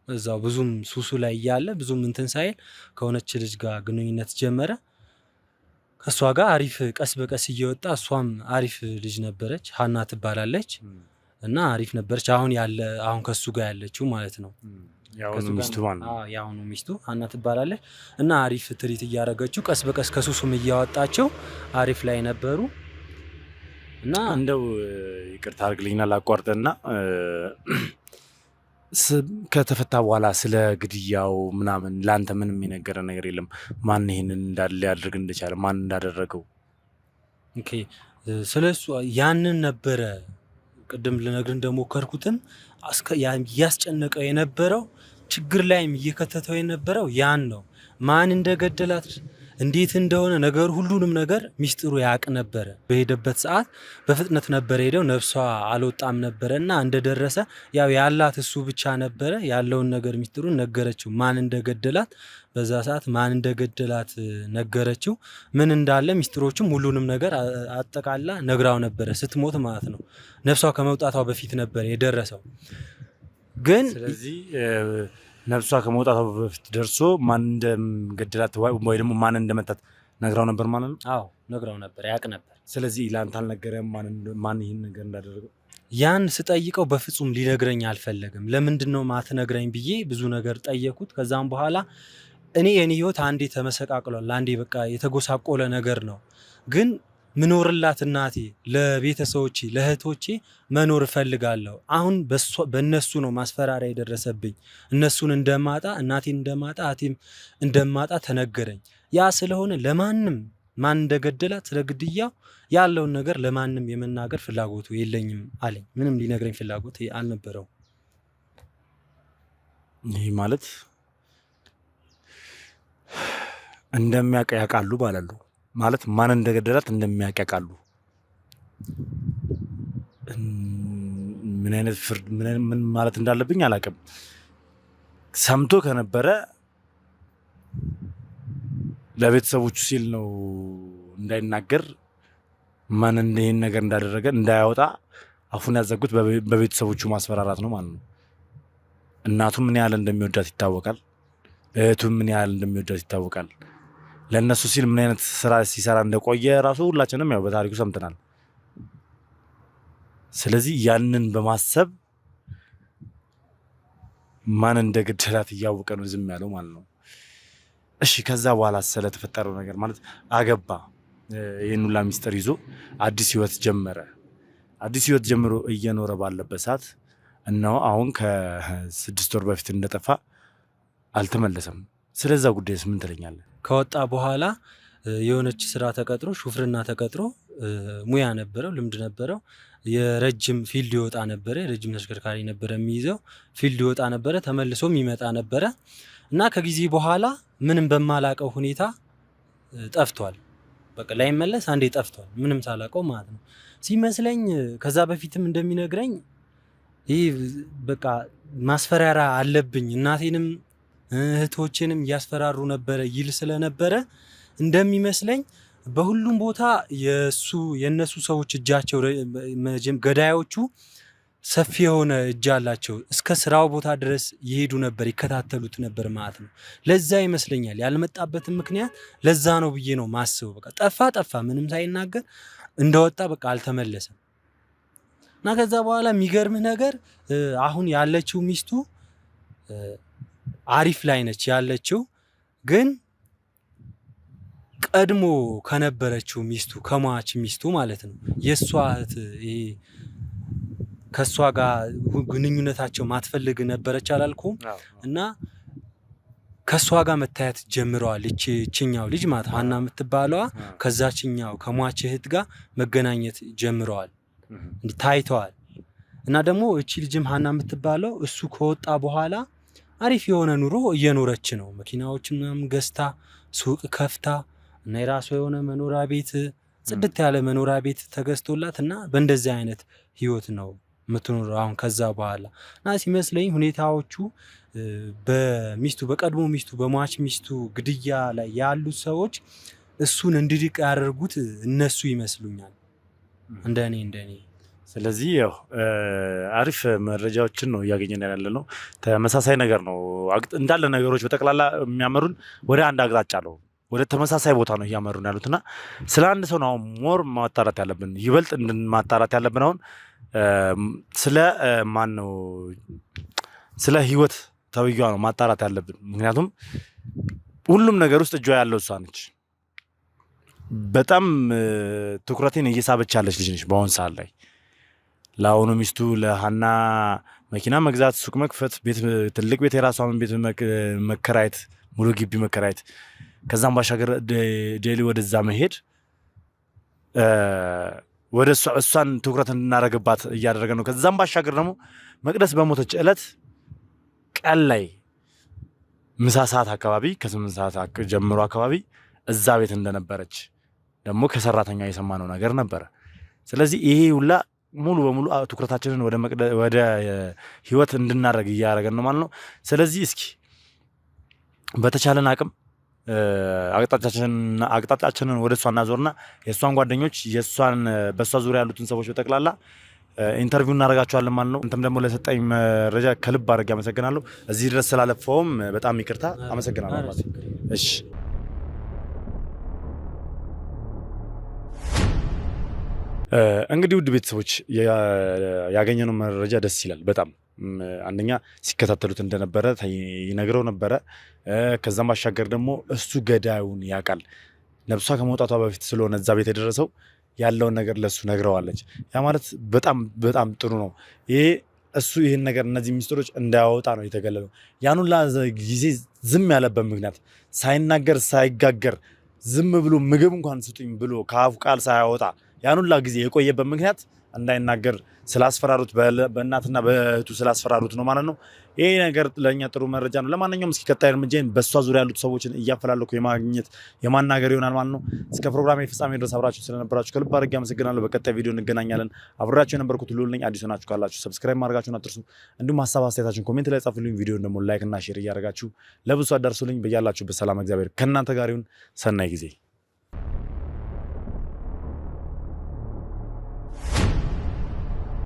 እዛው ብዙም ሱሱ ላይ እያለ ብዙም እንትን ሳይል ከሆነች ልጅ ጋር ግንኙነት ጀመረ። ከእሷ ጋር አሪፍ ቀስ በቀስ እየወጣ እሷም አሪፍ ልጅ ነበረች፣ ሀና ትባላለች እና አሪፍ ነበረች። አሁን ከሱ ጋር ያለችው ማለት ነው የአሁኑ ሚስቱ ሀና ትባላለች እና አሪፍ ትሪት እያደረገችው ቀስ በቀስ ከሱሱም እያወጣቸው አሪፍ ላይ ነበሩ። እና እንደው ይቅርታ አድርግልኝና ላቋርጥና ከተፈታ በኋላ ስለ ግድያው ምናምን ለአንተ ምንም የነገረ ነገር የለም? ማን ይሄንን እንዳለ ሊያደርግ እንደቻለ ማን እንዳደረገው? ኦኬ ስለሱ ያንን ነበረ ቅድም ልነግር እንደሞከርኩትን እያስጨነቀው የነበረው ችግር ላይም እየከተተው የነበረው ያን ነው። ማን እንደገደላት እንዴት እንደሆነ ነገር ሁሉንም ነገር ሚስጥሩ ያቅ ነበረ። በሄደበት ሰዓት በፍጥነት ነበረ ሄደው፣ ነፍሷ አልወጣም ነበረ እና እንደደረሰ ያው ያላት እሱ ብቻ ነበረ። ያለውን ነገር ሚስጥሩን ነገረችው። ማን እንደገደላት በዛ ሰዓት ማን እንደገደላት ነገረችው። ምን እንዳለ ሚስጥሮችም ሁሉንም ነገር አጠቃላ ነግራው ነበረ ስትሞት ማለት ነው። ነፍሷ ከመውጣቷ በፊት ነበር የደረሰው። ግን ስለዚህ ነፍሷ ከመውጣቷ በፊት ደርሶ ማን እንደገደላት ወይ ደግሞ ማን እንደመታት ነግራው ነበር ማለት ነው? አዎ ነግራው ነበር፣ ያቅ ነበር። ስለዚህ ለአንተ አልነገረም ማን ይህን ነገር እንዳደረገው? ያን ስጠይቀው በፍጹም ሊነግረኝ አልፈለግም። ለምንድን ነው ማትነግረኝ ብዬ ብዙ ነገር ጠየኩት። ከዛም በኋላ እኔ የኔ ህይወት አንዴ ተመሰቃቅሏል፣ አንዴ በቃ የተጎሳቆለ ነገር ነው። ግን ምኖርላት እናቴ፣ ለቤተሰቦቼ፣ ለእህቶቼ መኖር እፈልጋለሁ። አሁን በእነሱ ነው ማስፈራሪያ የደረሰብኝ። እነሱን እንደማጣ፣ እናቴን እንደማጣ፣ እህቴም እንደማጣ ተነገረኝ። ያ ስለሆነ ለማንም ማን እንደገደላት ስለ ግድያው ያለውን ነገር ለማንም የመናገር ፍላጎቱ የለኝም አለኝ። ምንም ሊነግረኝ ፍላጎት አልነበረው። ይህ ማለት እንደሚያውቅ ያውቃሉ ማለት ነው። ማለት ማን እንደገደላት እንደሚያውቅ ያውቃሉ። ምን አይነት ፍርድ ምን ማለት እንዳለብኝ አላውቅም። ሰምቶ ከነበረ ለቤተሰቦቹ ሲል ነው እንዳይናገር ማን ይህን ነገር እንዳደረገ እንዳያወጣ አፉን ያዘጉት በቤተሰቦቹ ማስፈራራት ነው ማለት ነው። እናቱም ምን ያህል እንደሚወዳት ይታወቃል። እህቱም ምን ያህል እንደሚወዳት ይታወቃል። ለእነሱ ሲል ምን አይነት ስራ ሲሰራ እንደቆየ ራሱ ሁላችንም ያው በታሪኩ ሰምተናል። ስለዚህ ያንን በማሰብ ማን እንደገደላት እያወቀ ነው ዝም ያለው ማለት ነው። እሺ ከዛ በኋላ ስለተፈጠረው ነገር ማለት አገባ፣ ይህን ሁላ ሚስጥር ይዞ አዲስ ህይወት ጀመረ። አዲስ ህይወት ጀምሮ እየኖረ ባለበት ሰዓት እነሆ አሁን ከ6 ወር በፊት እንደጠፋ አልተመለሰም። ስለዛ ጉዳይስ ምን ትለኛለህ? ከወጣ በኋላ የሆነች ስራ ተቀጥሮ ሹፍርና ተቀጥሮ ሙያ ነበረው፣ ልምድ ነበረው። የረጅም ፊልድ ይወጣ ነበረ። የረጅም ተሽከርካሪ ነበረ የሚይዘው። ፊልድ ይወጣ ነበረ፣ ተመልሶም ይመጣ ነበረ እና ከጊዜ በኋላ ምንም በማላቀው ሁኔታ ጠፍቷል። በቃ ላይመለስ አንዴ ጠፍቷል፣ ምንም ሳላቀው ማለት ነው ሲመስለኝ። ከዛ በፊትም እንደሚነግረኝ ይህ በቃ ማስፈራሪያ አለብኝ፣ እናቴንም እህቶችንም እያስፈራሩ ነበረ ይል ስለነበረ እንደሚመስለኝ በሁሉም ቦታ የነሱ ሰዎች እጃቸው ገዳዮቹ ሰፊ የሆነ እጅ አላቸው። እስከ ስራው ቦታ ድረስ ይሄዱ ነበር፣ ይከታተሉት ነበር ማለት ነው። ለዛ ይመስለኛል ያልመጣበትን ምክንያት ለዛ ነው ብዬ ነው ማስበው። በቃ ጠፋ ምንም ሳይናገር እንደወጣ በቃ አልተመለሰም። እና ከዛ በኋላ የሚገርምህ ነገር አሁን ያለችው ሚስቱ አሪፍ ላይ ነች ያለችው፣ ግን ቀድሞ ከነበረችው ሚስቱ ከሟች ሚስቱ ማለት ነው የእሷ እህት ከእሷ ጋር ግንኙነታቸው ማትፈልግ ነበረች አላልኩም? እና ከእሷ ጋር መታየት ጀምረዋል። እችኛው ልጅ ማለት ሀና የምትባለዋ ከዛችኛው ከሟች እህት ጋር መገናኘት ጀምረዋል፣ ታይተዋል። እና ደግሞ እቺ ልጅም ሀና የምትባለው እሱ ከወጣ በኋላ አሪፍ የሆነ ኑሮ እየኖረች ነው። መኪናዎችን ምናምን ገዝታ ሱቅ ከፍታ እና የራሷ የሆነ መኖሪያ ቤት ጽድት ያለ መኖሪያ ቤት ተገዝቶላት እና በእንደዚህ አይነት ህይወት ነው የምትኖረው አሁን ከዛ በኋላ። እና ሲመስለኝ ሁኔታዎቹ በቀድሞ ሚስቱ በሟች ሚስቱ ግድያ ላይ ያሉት ሰዎች እሱን እንዲርቅ ያደርጉት እነሱ ይመስሉኛል፣ እንደኔ። ስለዚህ ያው አሪፍ መረጃዎችን ነው እያገኘን ያለ ነው። ተመሳሳይ ነገር ነው እንዳለ ነገሮች በጠቅላላ የሚያመሩን ወደ አንድ አቅጣጫ ነው፣ ወደ ተመሳሳይ ቦታ ነው እያመሩን ያሉትና ስለ አንድ ሰው ነው ሞር ማጣራት ያለብን፣ ይበልጥ ማጣራት ያለብን አሁን ስለ ማን ነው ስለ ህይወት ተብያዋ ነው ማጣራት ያለብን። ምክንያቱም ሁሉም ነገር ውስጥ እጇ ያለው እሷ ነች። በጣም ትኩረቴን እየሳበች ያለች ልጅ ነች በአሁን ሰዓት ላይ። ለአሁኑ ሚስቱ ለሀና መኪና መግዛት፣ ሱቅ መክፈት፣ ትልቅ ቤት የራሷን ቤት መከራየት፣ ሙሉ ግቢ መከራየት፣ ከዛም ባሻገር ዴሊ ወደዛ መሄድ ወደ እሷን ትኩረት እንድናደርግባት እያደረገ ነው። ከዛም ባሻገር ደግሞ መቅደስ በሞተች ዕለት ቀን ላይ ምሳ ሰዓት አካባቢ ከ8 ሰዓት ጀምሮ አካባቢ እዛ ቤት እንደነበረች ደግሞ ከሰራተኛ የሰማነው ነገር ነበረ። ስለዚህ ይሄ ሁላ ሙሉ በሙሉ ትኩረታችንን ወደ ህይወት እንድናደርግ እያደረገን ነው ማለት ነው። ስለዚህ እስኪ በተቻለን አቅም አቅጣጫችንን ወደ እሷ እናዞርና የእሷን ጓደኞች በእሷ ዙሪያ ያሉትን ሰዎች በጠቅላላ ኢንተርቪው እናደርጋቸዋለን ማለት ነው። እንተም ደግሞ ለሰጠኝ መረጃ ከልብ አድርጌ አመሰግናለሁ። እዚህ ድረስ ስላለፈውም በጣም ይቅርታ አመሰግናለሁ። እሺ እንግዲህ ውድ ቤተሰቦች ያገኘነው መረጃ ደስ ይላል በጣም። አንደኛ ሲከታተሉት እንደነበረ ይነግረው ነበረ። ከዛም ባሻገር ደግሞ እሱ ገዳዩን ያውቃል። ነብሷ ከመውጣቷ በፊት ስለሆነ እዛ ቤት የደረሰው ያለውን ነገር ለሱ ነግረዋለች። ያ ማለት በጣም በጣም ጥሩ ነው። እሱ ይህን ነገር እነዚህ ሚስጥሮች እንዳያወጣ ነው የተገለለው። ያን ሁላ ጊዜ ዝም ያለበት ምክንያት ሳይናገር ሳይጋገር ዝም ብሎ ምግብ እንኳን ስጡኝ ብሎ ከአፉ ቃል ሳያወጣ ያን ሁላ ጊዜ የቆየበት ምክንያት እንዳይናገር ስላስፈራሩት በእናትና በእህቱ ስላስፈራሩት ነው ማለት ነው። ይሄ ነገር ለእኛ ጥሩ መረጃ ነው። ለማንኛውም እስኪ ቀጣይ እርምጃን በእሷ ዙሪያ ያሉት ሰዎችን እያፈላለኩ የማናገር ይሆናል ማለት ነው። እስከ ፕሮግራሜ ፍጻሜ ድረስ አብራችሁ ስለነበራችሁ ከልብ አድርጌ አመሰግናለሁ። በቀጣይ ቪዲዮ እንገናኛለን። አብራችሁ የነበርኩት ሉል ነኝ። አዲስ ሆናችሁ ካላችሁ ሰብስክራይብ ማድረጋችሁን አትርሱ። እንዲሁም ሀሳብ አስተያየታችሁን ኮሜንት ላይ ጻፉልኝ። ቪዲዮን ደግሞ ላይክ እና ሼር እያደረጋችሁ ለብዙ አዳርሱልኝ። በያላችሁበት ሰላም እግዚአብሔር ከእናንተ ጋር ይሁን። ሰናይ ጊዜ